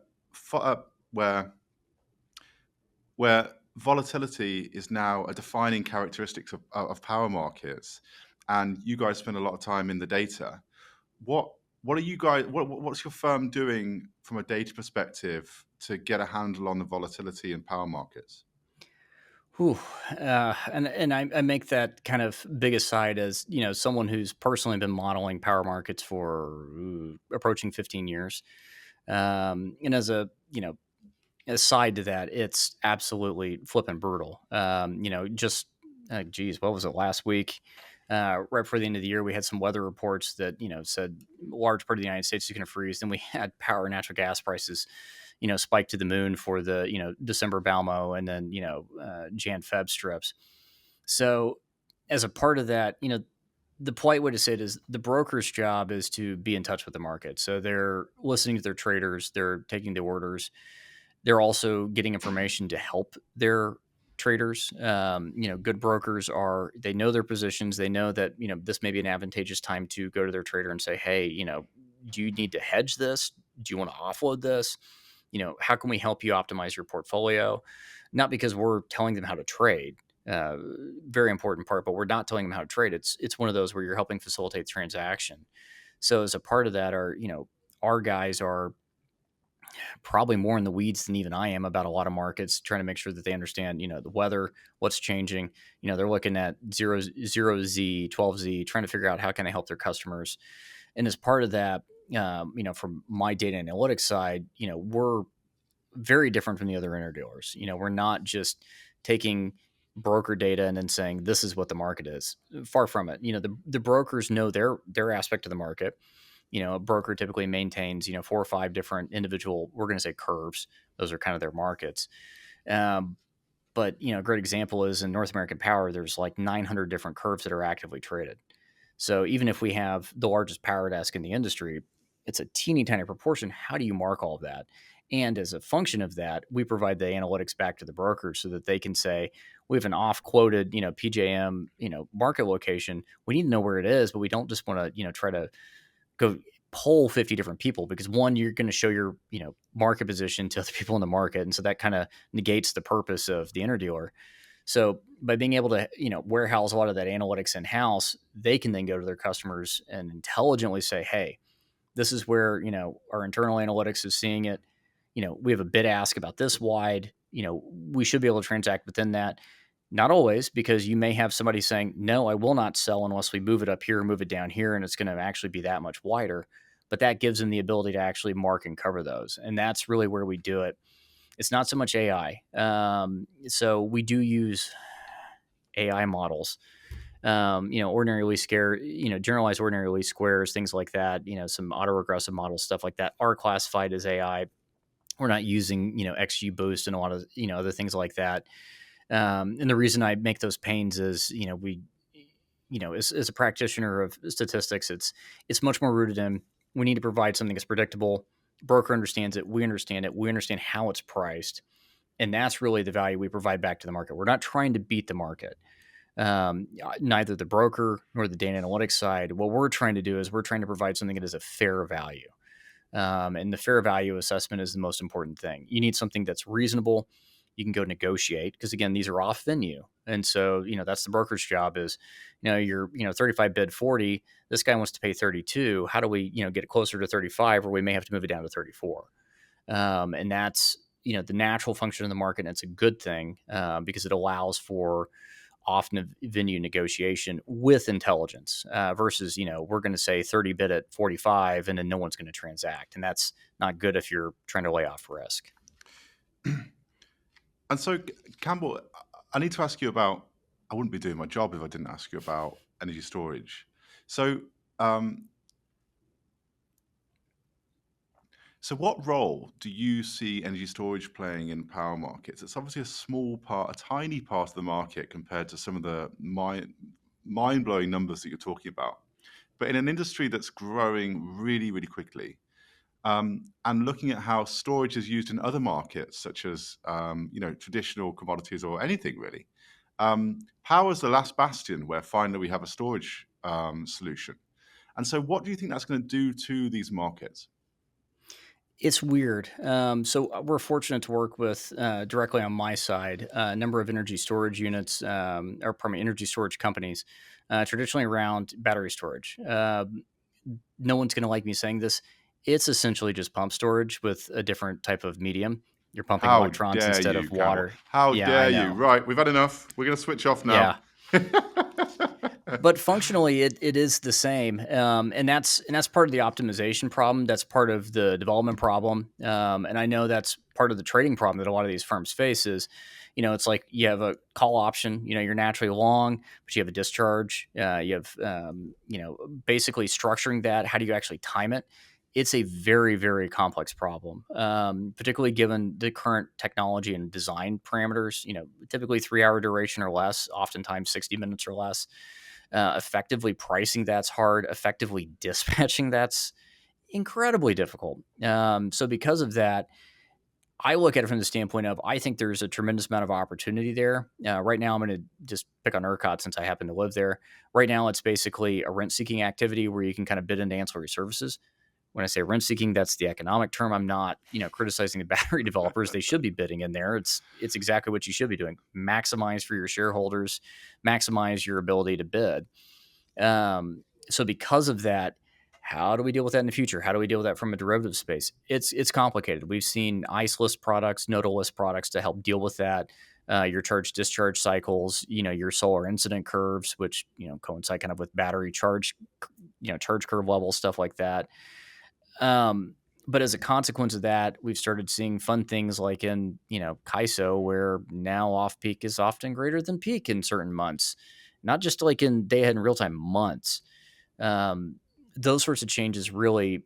volatility is now a defining characteristic of power markets, and you guys spend a lot of time in the data, what are you guys? What's your firm doing from a data perspective to get a handle on the volatility in power markets? Whew. And I make that kind of big aside as someone who's personally been modeling power markets for approaching 15 years, and as a aside to that, it's absolutely flipping brutal. Just geez, what was it last week? Right before the end of the year, we had some weather reports that said a large part of the United States is going to freeze. Then we had power and natural gas prices, spike to the moon for the December Balmo and then Jan Feb strips. So as a part of that, the polite way to say it is the broker's job is to be in touch with the market. So they're listening to their traders, they're taking the orders, they're also getting information to help their traders. Good brokers they know their positions. They know that, this may be an advantageous time to go to their trader and say, hey, do you need to hedge this? Do you want to offload this? How can we help you optimize your portfolio? Not because we're telling them how to trade, very important part, but we're not telling them how to trade. It's one of those where you're helping facilitate the transaction. So as a part of that, our guys are probably more in the weeds than even I am about a lot of markets, trying to make sure that they understand, the weather, what's changing. They're looking at 0Z, 12Z, trying to figure out how can they help their customers. And as part of that, from my data analytics side, we're very different from the other interdealers. We're not just taking broker data and then saying this is what the market is. Far from it. The brokers know their aspect of the market. A broker typically maintains 4 or 5 different individual, we're going to say, curves. Those are kind of their markets. But a great example is in North American Power, there's like 900 different curves that are actively traded. So even if we have the largest power desk in the industry, it's a teeny tiny proportion. How do you mark all of that? And as a function of that, we provide the analytics back to the brokers so that they can say, we have an off quoted, PJM, market location. We need to know where it is, but we don't just want to, try to go poll 50 different people, because one, you're going to show your, market position to other people in the market. And so that kind of negates the purpose of the interdealer. So by being able to, warehouse a lot of that analytics in house, they can then go to their customers and intelligently say, hey, this is where, our internal analytics is seeing it. We have a bid ask about this wide, we should be able to transact within that. Not always, because you may have somebody saying, no, I will not sell unless we move it up here, move it down here, and it's going to actually be that much wider. But that gives them the ability to actually mark and cover those. And that's really where we do it. It's not so much AI. So we do use AI models, ordinary least square, generalized ordinary least squares, things like that, some autoregressive models, stuff like that are classified as AI. We're not using, XG boost and a lot of, other things like that. And the reason I make those pains is, as a practitioner of statistics, it's much more rooted in, we need to provide something that's predictable. Broker understands it. We understand it. We understand how it's priced. And that's really the value we provide back to the market. We're not trying to beat the market. Neither the broker nor the data analytics side. What we're trying to do is we're trying to provide something that is a fair value. And the fair value assessment is the most important thing. You need something that's reasonable. You can go negotiate, because again, these are off venue. And so, that's the broker's job is, you're, 35 bid 40, this guy wants to pay 32. How do we, get it closer to 35, or we may have to move it down to 34. And that's, the natural function of the market. And it's a good thing because it allows for often venue negotiation with intelligence versus, we're going to say 30 bid at 45 and then no one's going to transact. And that's not good if you're trying to lay off risk. And so, Campbell, I need to ask you about, I wouldn't be doing my job if I didn't ask you about energy storage. So, so what role do you see energy storage playing in power markets? It's obviously a small part, a tiny part of the market compared to some of the mind-blowing numbers that you're talking about. But in an industry that's growing really, really quickly, and looking at how storage is used in other markets, such as traditional commodities or anything really, power is the last bastion where finally we have a storage solution. And so, what do you think that's going to do to these markets? It's weird. So we're fortunate to work with directly on my side a number of energy storage units, energy storage companies, traditionally around battery storage. No one's going to like me saying this. It's essentially just pump storage with a different type of medium. You're pumping How electrons dare instead you, of Campbell? water. How Yeah, I dare you? know. Right, we've had enough. We're going to switch off now. Yeah. But functionally, it is the same, and that's part of the optimization problem. That's part of the development problem, and I know that's part of the trading problem that a lot of these firms face. Is, it's like you have a call option. You're naturally long, but you have a discharge. You have, basically structuring that. How do you actually time it? It's a very, very complex problem, particularly given the current technology and design parameters. Typically 3-hour duration or less, oftentimes 60 minutes or less. Effectively pricing that's hard. Effectively dispatching that's incredibly difficult. So because of that, I look at it from the standpoint of, I think there's a tremendous amount of opportunity there. Right now, I'm going to just pick on ERCOT since I happen to live there. Right now, it's basically a rent-seeking activity where you can kind of bid into ancillary services. When I say rent-seeking, that's the economic term. I'm not, criticizing the battery developers. They should be bidding in there. It's exactly what you should be doing. Maximize for your shareholders. Maximize your ability to bid. So because of that, how do we deal with that in the future? How do we deal with that from a derivative space? It's complicated. We've seen ICE list products, nodal list products to help deal with that. Your charge discharge cycles, your solar incident curves, which coincide kind of with battery charge, charge curve levels, stuff like that. But as a consequence of that, we've started seeing fun things like in, CAISO, where now off peak is often greater than peak in certain months, not just like in day ahead and real time months. Those sorts of changes really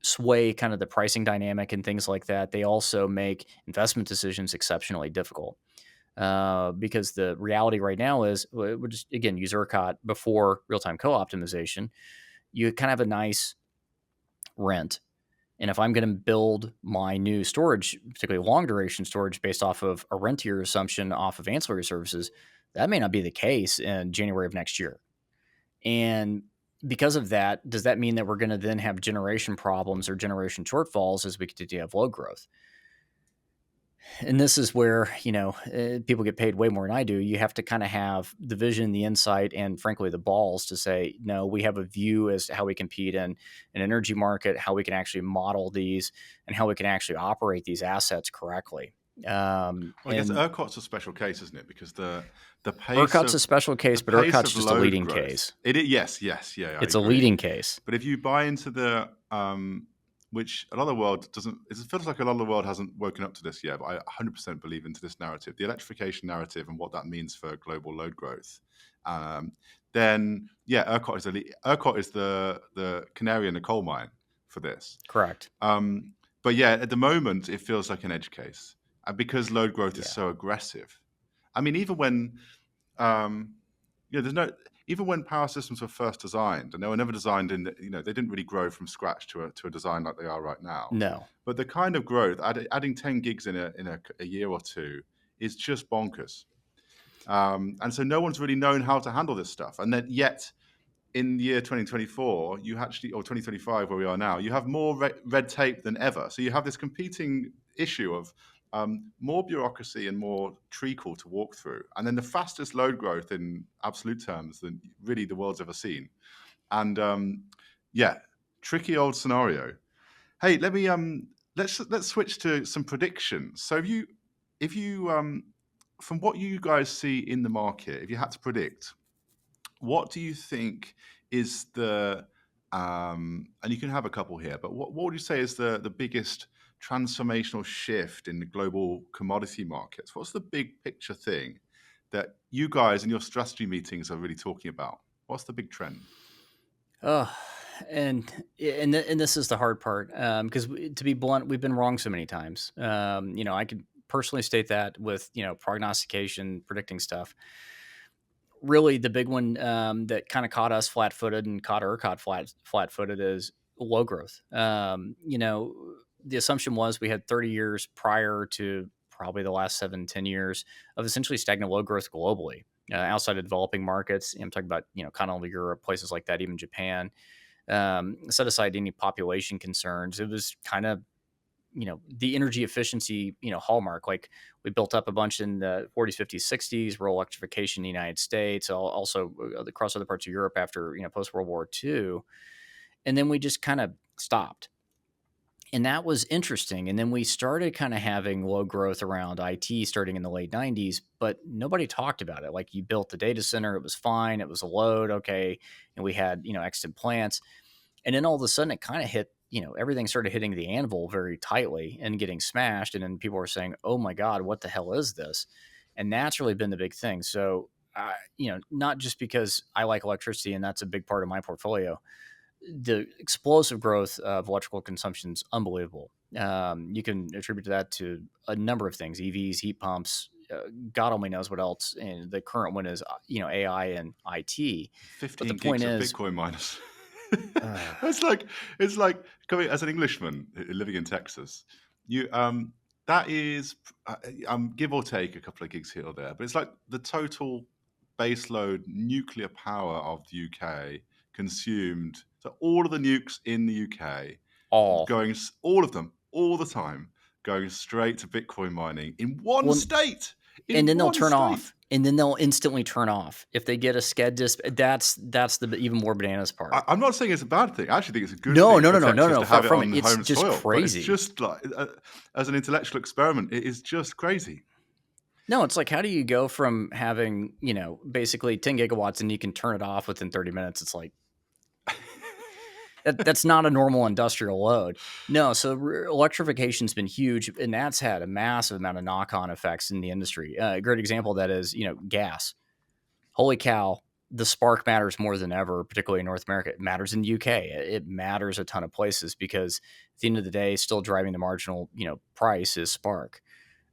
sway kind of the pricing dynamic and things like that. They also make investment decisions exceptionally difficult. Because the reality right now is, we'll just, again, use ERCOT before real-time co-optimization. You kind of have a nice rent. And if I'm going to build my new storage, particularly long duration storage, based off of a rentier assumption off of ancillary services, that may not be the case in January of next year. And because of that, does that mean that we're going to then have generation problems or generation shortfalls as we continue to have load growth? And this is where, people get paid way more than I do. You have to kind of have the vision, the insight, and frankly, the balls to say, no, we have a view as to how we compete in an energy market, how we can actually model these, and how we can actually operate these assets correctly. Well, I guess ERCOT's a special case, isn't it? Because the pace ERCOT's of, a special case, but ERCOT's just a load leading growth, case. It is, yes, yeah. It's a leading case. But if you buy into the, which a lot of the world doesn't, it feels like a lot of the world hasn't woken up to this yet, but I 100% believe into this narrative, the electrification narrative and what that means for global load growth. Then, yeah, ERCOT is the canary in the coal mine for this. Correct. But yeah, at the moment, it feels like an edge case. Because load growth is so aggressive. I mean, even when, even when power systems were first designed, and they were never designed in, they didn't really grow from scratch to a design like they are right now. No. But the kind of growth, adding 10 gigs in a year or two, is just bonkers. And so no one's really known how to handle this stuff. And then yet, in the year 2024, or 2025, where we are now, you have more red tape than ever. So you have this competing issue of more bureaucracy and more treacle to walk through, and then the fastest load growth in absolute terms than really the world's ever seen. And tricky old scenario. Hey, let me let's switch to some predictions. So if you from what you guys see in the market, if you had to predict, what do you think is the and you can have a couple here, but what would you say is the biggest transformational shift in the global commodity markets? What's the big picture thing that you guys in your strategy meetings are really talking about? What's the big trend? And this is the hard part, because to be blunt, we've been wrong so many times. I could personally state that with prognostication, predicting stuff. Really, the big one that kind of caught us flat-footed and caught ERCOT flat-footed is low growth. The assumption was we had 30 years prior to probably the last 7-10 years of essentially stagnant low growth globally, outside of developing markets. I'm talking about, continental Europe, places like that, even Japan. Set aside any population concerns, it was kind of, the energy efficiency, hallmark. Like, we built up a bunch in the 40s, 50s, 60s, rural electrification in the United States, also across other parts of Europe after, post World War II. And then we just kind of stopped. And that was interesting. And then we started kind of having low growth around IT starting in the late 90s, but nobody talked about it. Like, you built the data center, it was fine, it was a load, okay. And we had, extant plants. And then all of a sudden it kind of hit, everything started hitting the anvil very tightly and getting smashed. And then people were saying, oh my God, what the hell is this? And that's really been the big thing. So, not just because I like electricity and that's a big part of my portfolio, the explosive growth of electrical consumption is unbelievable. You can attribute that to a number of things: EVs, heat pumps, God only knows what else. And the current one is, AI and IT. 15 but the gigs point of is, Bitcoin miners. It's like coming as an Englishman living in Texas. That is give or take a couple of gigs here or there, but it's like the total baseload nuclear power of the UK consumed. So all of the nukes in the UK, all of them, all the time, going straight to Bitcoin mining in one state. And then they'll turn off. And then they'll instantly turn off if they get a SCED disc. That's the even more bananas part. I'm not saying it's a bad thing. I actually think it's a good thing. No. To have it on it's home just soil. Crazy. It's just like as an intellectual experiment, it is just crazy. No, it's like, how do you go from having basically 10 gigawatts and you can turn it off within 30 minutes? It's like that's not a normal industrial load. No, so electrification's been huge, and that's had a massive amount of knock-on effects in the industry. A great example of that is, gas. Holy cow, the spark matters more than ever, particularly in North America. It matters in the UK. It matters a ton of places because at the end of the day, still driving the marginal, price is spark.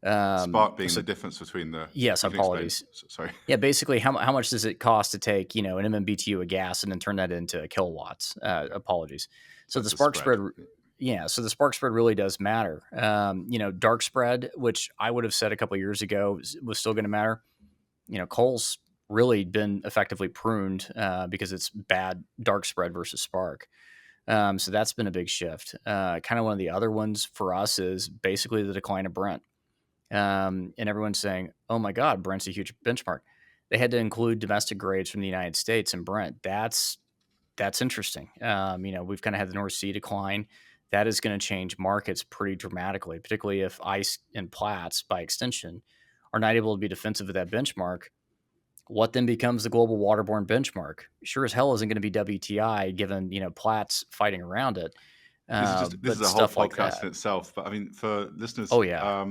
Spark being the difference between the... Yes, apologies. Sorry. Yeah, basically, how much does it cost to take, an MMBTU of gas and then turn that into kilowatts? Apologies. So That's the the spark spread. spread, yeah. So the spark spread really does matter. Dark spread, which I would have said a couple of years ago was still going to matter. Coal's really been effectively pruned because it's bad dark spread versus spark. So that's been a big shift. Kind of one of the other ones for us is basically the decline of Brent. And everyone's saying, "Oh my God, Brent's a huge benchmark." They had to include domestic grades from the United States in Brent. That's interesting. We've kind of had the North Sea decline. That is going to change markets pretty dramatically, particularly if ICE and Platts, by extension, are not able to be defensive of that benchmark. What then becomes the global waterborne benchmark? Sure as hell isn't going to be WTI, given Platts fighting around it, This is but a whole stuff like podcast that. in itself. But I mean, for listeners, Oh yeah,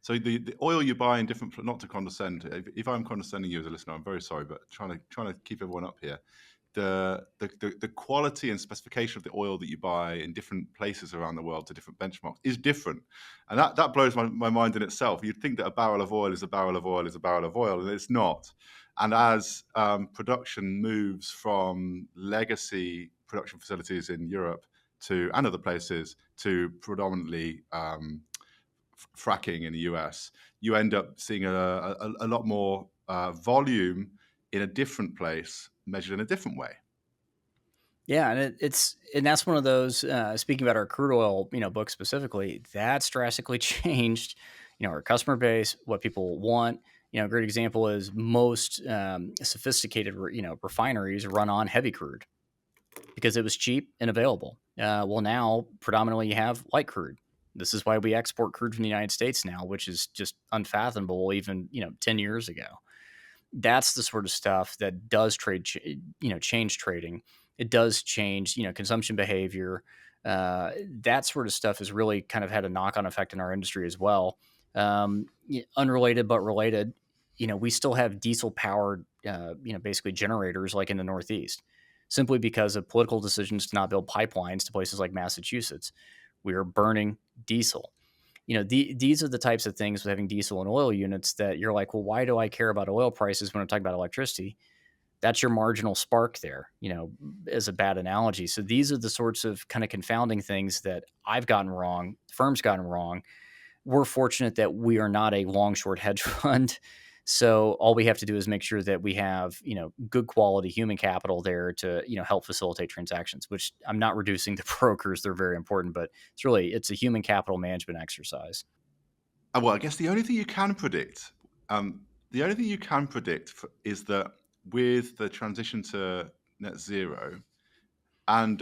so the oil you buy in different, not to condescend. If I'm condescending you as a listener, I'm very sorry, but trying to keep everyone up here. The quality and specification of the oil that you buy in different places around the world to different benchmarks is different, and that blows my mind in itself. You'd think that a barrel of oil is a barrel of oil is a barrel of oil, and it's not. And as production moves from legacy production facilities in Europe and other places to predominantly fracking in the US, you end up seeing a lot more volume in a different place measured in a different way. yeah, and that's one of those. Speaking about our crude oil, book specifically, that's drastically changed. Our customer base, what people want. A great example is most sophisticated, refineries run on heavy crude because it was cheap and available. Well, now predominantly you have light crude. This is why we export crude from the United States now, which is just unfathomable even 10 years ago. That's the sort of stuff that does change trading. It does change consumption behavior. That sort of stuff has really kind of had a knock-on effect in our industry as well. Unrelated but related, we still have diesel powered basically generators like in the Northeast, simply because of political decisions to not build pipelines to places like Massachusetts. We are burning diesel. These are the types of things with having diesel and oil units that you're like, well, why do I care about oil prices when I'm talking about electricity? That's your marginal spark there, as a bad analogy. So these are the sorts of kind of confounding things that I've gotten wrong, firms gotten wrong. We're fortunate that we are not a long short hedge fund. So all we have to do is make sure that we have, good quality human capital there to, help facilitate transactions, which I'm not reducing the brokers. They're very important, but it's a human capital management exercise. Well, I guess the only thing you can predict, is that with the transition to net zero and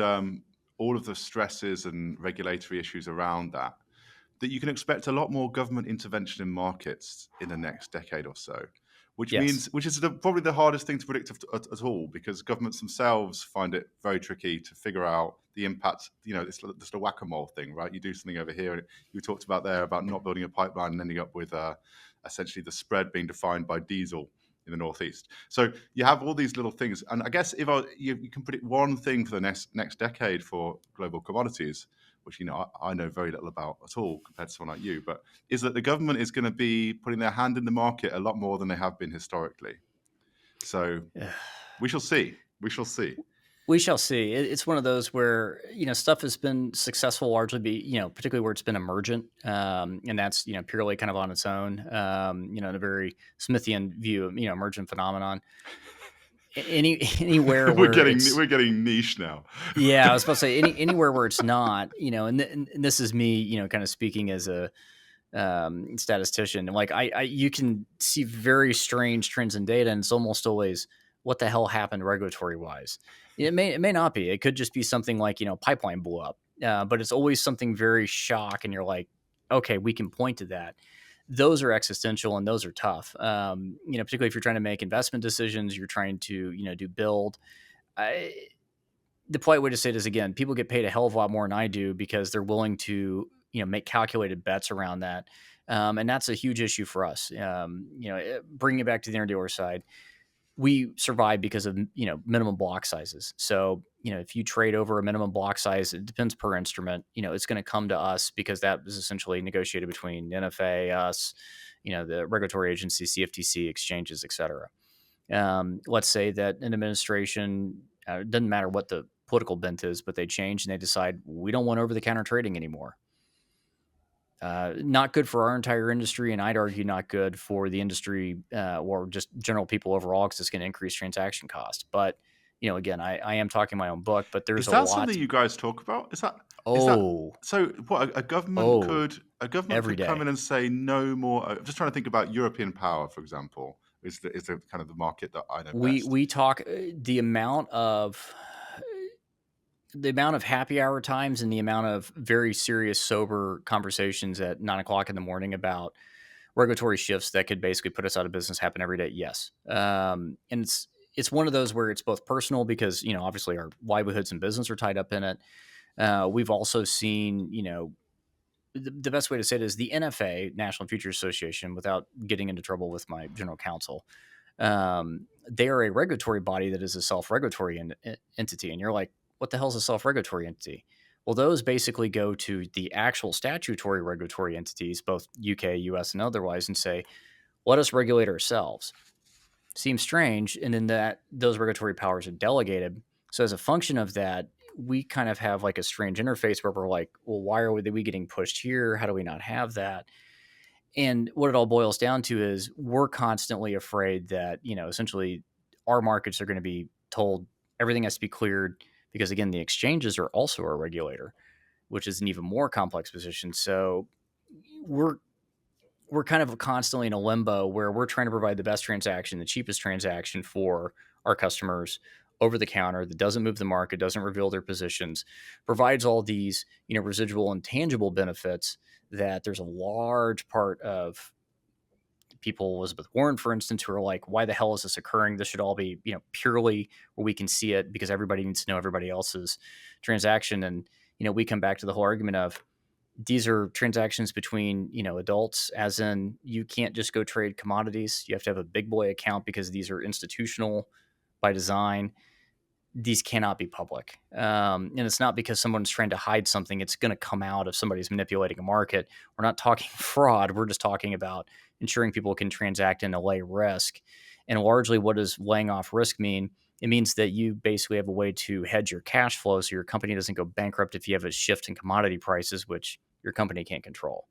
all of the stresses and regulatory issues around that, that you can expect a lot more government intervention in markets in the next decade or so, which Yes. is probably the hardest thing to predict at all, because governments themselves find it very tricky to figure out the impact. It's just a whack-a-mole thing, right? You do something over here, and you talked about there about not building a pipeline and ending up with essentially the spread being defined by diesel in the Northeast. So you have all these little things, and I guess if you can predict one thing for the next decade for global commodities, which I know very little about at all compared to someone like you, but is that the government is going to be putting their hand in the market a lot more than they have been historically. So we shall see. We shall see. We shall see. It's one of those where stuff has been successful largely particularly where it's been emergent, and that's purely kind of on its own. In a very Smithian view of emergent phenomenon. Anywhere we're where getting niche now. yeah, I was about to say anywhere where it's not, and this is me, kind of speaking as a statistician. Like you can see very strange trends in data, and it's almost always what the hell happened regulatory wise. It may not be. It could just be something like pipeline blew up, but it's always something very shock, and you're like, okay, we can point to that. Those are existential and those are tough. Particularly if you're trying to make investment decisions, you're trying to do build. The polite way to say it is, again, people get paid a hell of a lot more than I do because they're willing to make calculated bets around that, and that's a huge issue for us. Bringing it back to the interdealer side, we survive because of minimum block sizes. So if you trade over a minimum block size, it depends per instrument. It's going to come to us because that was essentially negotiated between NFA, us, the regulatory agency, CFTC, exchanges, etc. Let's say that an administration, it doesn't matter what the political bent is, but they change and they decide we don't want over-the-counter trading anymore. Not good for our entire industry, and I'd argue not good for the industry or just general people overall, because it's going to increase transaction cost. But again, I am talking my own book, but there's Is a that lot. something you guys talk about? Is that Oh, so? What a government oh, could every come day. in and say no more. I'm just trying to think about European power, for example. Is the kind of the market that I know best. We talk the amount of happy hour times and the amount of very serious, sober conversations at 9 o'clock in the morning about regulatory shifts that could basically put us out of business happen every day. Yes. And it's one of those where it's both personal because, obviously our livelihoods and business are tied up in it. We've also seen, the best way to say it is the NFA, National Futures Association, without getting into trouble with my general counsel. They are a regulatory body that is a self-regulatory entity. And you're like, what the hell is a self-regulatory entity? Well, those basically go to the actual statutory regulatory entities, both UK, US, and otherwise, and say, let us regulate ourselves. Seems strange. And then those regulatory powers are delegated. So as a function of that, we kind of have like a strange interface where we're like, well, why are we getting pushed here? How do we not have that? And what it all boils down to is we're constantly afraid that, essentially our markets are going to be told everything has to be cleared because, again, the exchanges are also a regulator, which is an even more complex position. So we're kind of constantly in a limbo where we're trying to provide the best transaction, the cheapest transaction for our customers over the counter that doesn't move the market, doesn't reveal their positions, provides all these, residual and tangible benefits that there's a large part of people, Elizabeth Warren, for instance, who are like, why the hell is this occurring? This should all be, purely where we can see it because everybody needs to know everybody else's transaction. And, we come back to the whole argument of these are transactions between, adults, as in you can't just go trade commodities. You have to have a big boy account because these are institutional by design. These cannot be public. And it's not because someone's trying to hide something. It's going to come out if somebody's manipulating a market. We're not talking fraud. We're just talking about ensuring people can transact and allay risk. And largely, what does laying off risk mean? It means that you basically have a way to hedge your cash flow so your company doesn't go bankrupt if you have a shift in commodity prices, which your company can't control.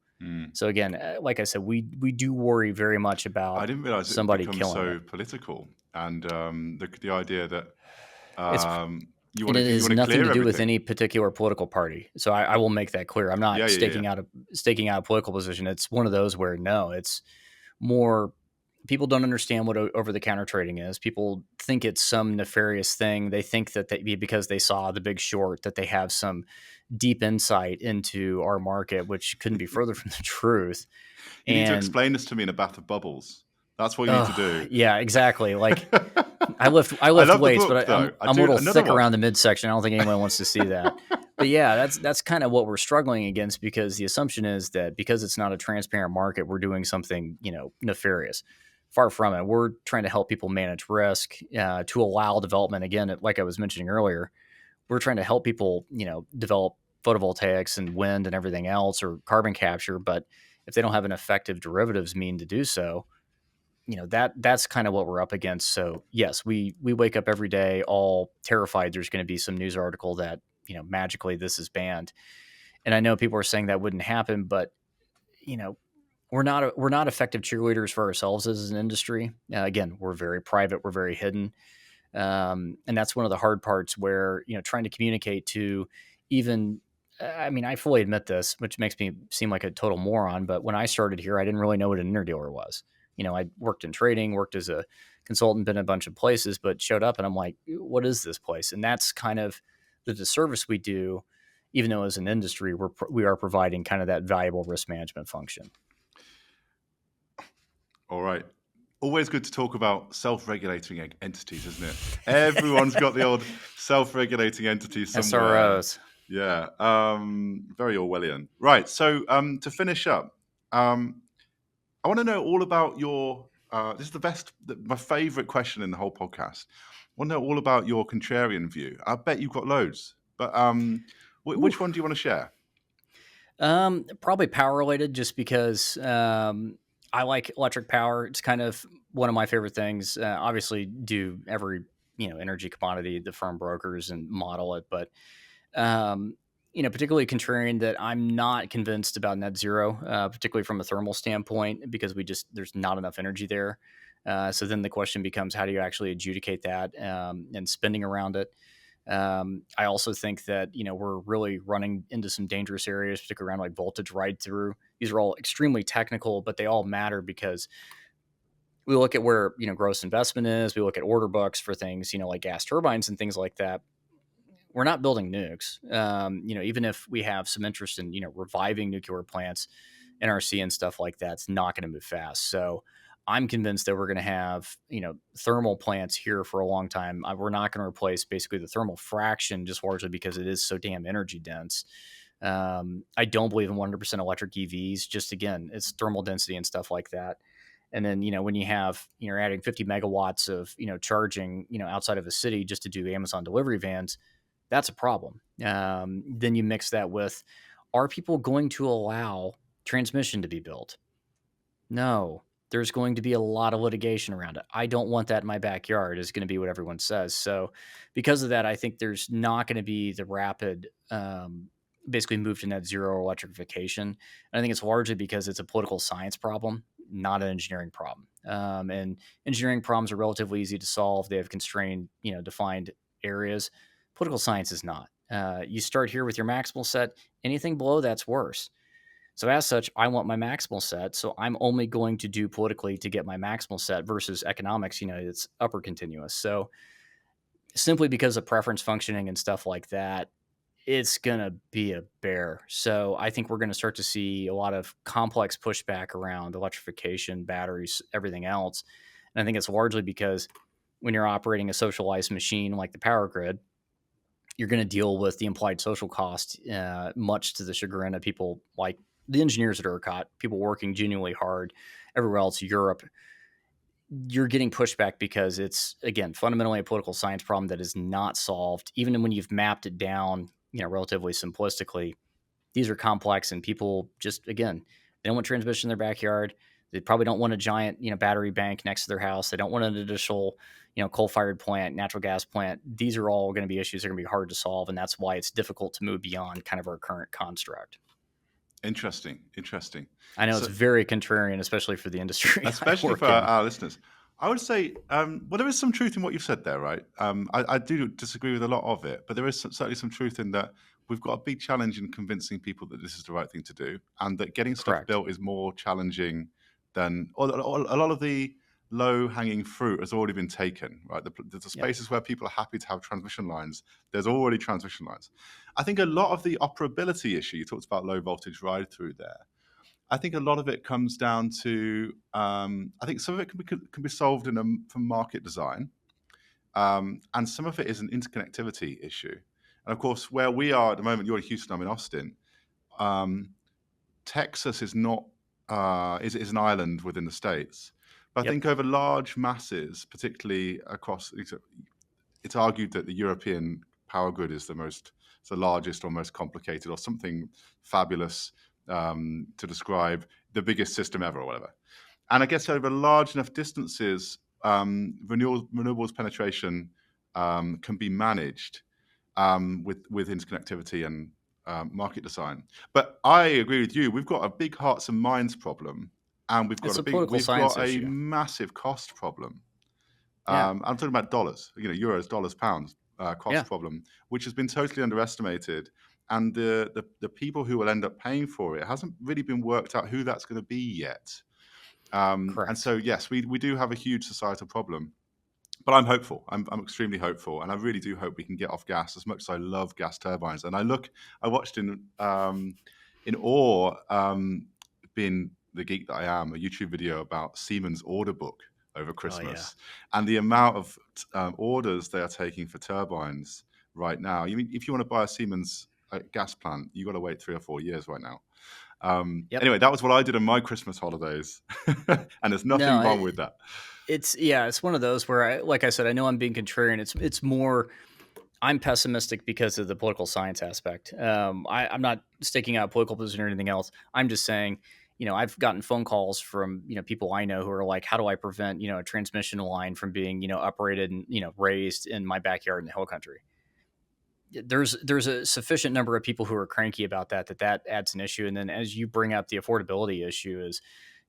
So again, like I said, we do worry very much about I didn't realize it had somebody become killing so it. political, and the idea that It's you And want it to has nothing clear to do with everything. any particular political party. So I will make that clear. I'm not Yeah. staking out a political position. It's one of those where no, it's more people don't understand what over the counter trading is. People think it's some nefarious thing. They think that because they saw The Big Short that they have some deep insight into our market, which couldn't be further from the truth. You need to And explain this to me in a bath of bubbles. That's what you need to do. yeah, exactly. Like I I lift love the weights, book, but though. I'm a do little another thick one. around the midsection. I don't think anyone wants to see that. But yeah, that's kind of what we're struggling against because the assumption is that because it's not a transparent market, we're doing something, nefarious. Far from it. We're trying to help people manage risk to allow development. Again, like I was mentioning earlier, we're trying to help people, develop photovoltaics and wind and everything else or carbon capture. But if they don't have an effective derivatives mean to do so, that's kind of what we're up against. So yes, we wake up every day all terrified there's going to be some news article that magically this is banned. And I know people are saying that wouldn't happen, but you know we're not effective cheerleaders for ourselves as an industry. Again, we're very private, we're very hidden, and that's one of the hard parts where trying to communicate to even. I mean, I fully admit this, which makes me seem like a total moron. But when I started here, I didn't really know what an interdealer was. I worked in trading, worked as a consultant, been a bunch of places, but showed up and I'm like, what is this place? And that's kind of the disservice we do, even though as an industry, we are providing kind of that valuable risk management function. All right. Always good to talk about self-regulating entities, isn't it? Everyone's got the old self-regulating entity somewhere. SROs. Yeah. Very Orwellian. Right. So to finish up, I want to know all about your. This is my favorite question in the whole podcast. I want to know all about your contrarian view. I bet you've got loads, but which one do you want to share? Probably power related, just because I like electric power. It's kind of one of my favorite things. Obviously, do every energy commodity, the firm brokers, and model it. But um, particularly contrarian that I'm not convinced about net zero, particularly from a thermal standpoint, because there's not enough energy there. So then the question becomes, how do you actually adjudicate that, and spending around it? I also think that we're really running into some dangerous areas, particularly around like voltage ride through. These are all extremely technical, but they all matter because we look at where gross investment is. We look at order books for things like gas turbines and things like that. We're not building nukes. Even if we have some interest in reviving nuclear plants, NRC and stuff like that, it's not going to move fast. So I'm convinced that we're going to have thermal plants here for a long time. We're not going to replace basically the thermal fraction, just largely because it is so damn energy dense. I don't believe in 100% electric EVs. Just again, it's thermal density and stuff like that. And then, when you have, you're adding 50 megawatts of, charging, outside of a city just to do Amazon delivery vans, that's a problem. Then you mix that with, are people going to allow transmission to be built? No, there's going to be a lot of litigation around it. I don't want that in my backyard, is going to be what everyone says. So, because of that, I think there's not going to be the rapid, basically move to net zero electrification. And I think it's largely because it's a political science problem, not an engineering problem. And engineering problems are relatively easy to solve. They have constrained, defined areas. Political science is not. You start here with your maximal set. Anything below that's worse. So as such, I want my maximal set. So I'm only going to do politically to get my maximal set versus economics, it's upper continuous. So simply because of preference functioning and stuff like that, it's going to be a bear. So I think we're going to start to see a lot of complex pushback around electrification, batteries, everything else. And I think it's largely because when you're operating a socialized machine like the power grid, you're going to deal with the implied social cost, much to the chagrin of people like the engineers at ERCOT, people working genuinely hard. Everywhere else, Europe, you're getting pushback because it's, again, fundamentally a political science problem that is not solved. Even when you've mapped it down, relatively simplistically, these are complex, and people just, again, they don't want transmission in their backyard. They probably don't want a giant, battery bank next to their house. They don't want an additional, coal-fired plant, natural gas plant. These are all going to be issues that are going to be hard to solve, and that's why it's difficult to move beyond kind of our current construct. Interesting. I know So, it's very contrarian, especially for the industry. especially for our listeners, I would say, well, there is some truth in what you've said there, right? I do disagree with a lot of it, but there is certainly some truth in that we've got a big challenge in convincing people that this is the right thing to do, and that getting stuff Correct. built is more challenging than a lot of the low-hanging fruit has already been taken, right? The spaces where people are happy to have transmission lines, there's already transmission lines. I think a lot of the operability issue, you talked about low voltage ride through there, I think a lot of it comes down to, I think some of it can be solved from market design, and some of it is an interconnectivity issue. And of course, where we are at the moment, you're in Houston, I'm in Austin. Texas is not is an island within the states, but I think over large masses, particularly across, it's argued that the European power grid is the largest or most complicated or something fabulous to describe the biggest system ever or whatever. And I guess over large enough distances, renewables penetration can be managed with interconnectivity and market design. But I agree with you. We've got a big hearts and minds problem, and we've got a massive cost problem. I'm talking about dollars, euros, dollars, pounds, cost problem, which has been totally underestimated. And the people who will end up paying for it hasn't really been worked out who that's going to be yet. And so, yes, we do have a huge societal problem. But I'm hopeful. I'm extremely hopeful, and I really do hope we can get off gas. As much as I love gas turbines, and I watched in awe, being the geek that I am, a YouTube video about Siemens' order book over Christmas, and the amount of orders they are taking for turbines right now. If you want to buy a Siemens gas plant, you've got to wait 3 or 4 years right now. Anyway, that was what I did on my Christmas holidays, and there's nothing wrong with that. It's one of those where, like I said, I know I'm being contrarian. It's more, I'm pessimistic because of the political science aspect. I'm not staking out a political position or anything else. I'm just saying, I've gotten phone calls from, people I know who are like, how do I prevent, a transmission line from being, uprated and, raised in my backyard in the hill country? There's a sufficient number of people who are cranky about that adds an issue. And then as you bring up the affordability issue is,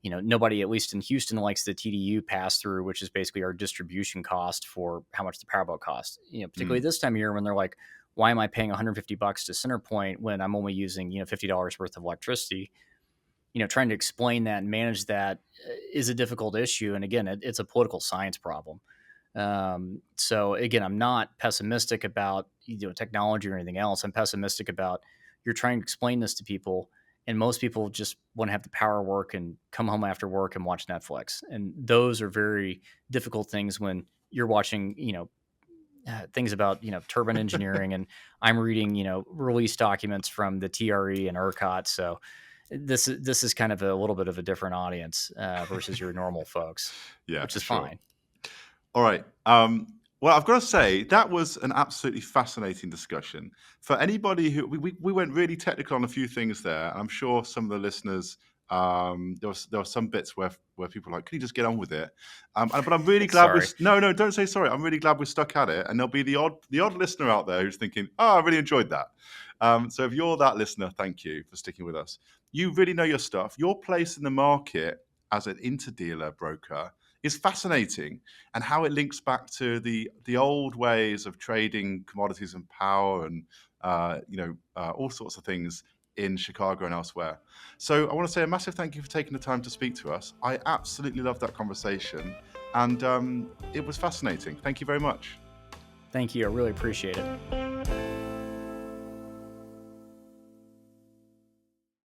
nobody, at least in Houston, likes the TDU pass through, which is basically our distribution cost for how much the power bill costs. Particularly this time of year when they're like, why am I paying $150 to CenterPoint when I'm only using, $50 worth of electricity? Trying to explain that and manage that is a difficult issue. And again, it's a political science problem. So again, I'm not pessimistic about technology or anything else. I'm pessimistic about you're trying to explain this to people, and most people just want to have the power work and come home after work and watch Netflix. And those are very difficult things when you're watching, things about turbine engineering, and I'm reading release documents from the TRE and ERCOT. So this is kind of a little bit of a different audience versus your normal folks, which is fine. All right. Well, I've got to say that was an absolutely fascinating discussion. For anybody who we went really technical on a few things there. I'm sure some of the listeners, there were some bits where people were like, can you just get on with it? But I'm really glad. No, don't say sorry. I'm really glad we're stuck at it. And there'll be the odd listener out there who's thinking, oh, I really enjoyed that. So if you're that listener, thank you for sticking with us. You really know your stuff. Your place in the market as an interdealer broker is fascinating, and how it links back to the old ways of trading commodities and power and all sorts of things in Chicago and elsewhere. So I want to say a massive thank you for taking the time to speak to us. I absolutely loved that conversation, and it was fascinating. Thank you very much. Thank you. I really appreciate it.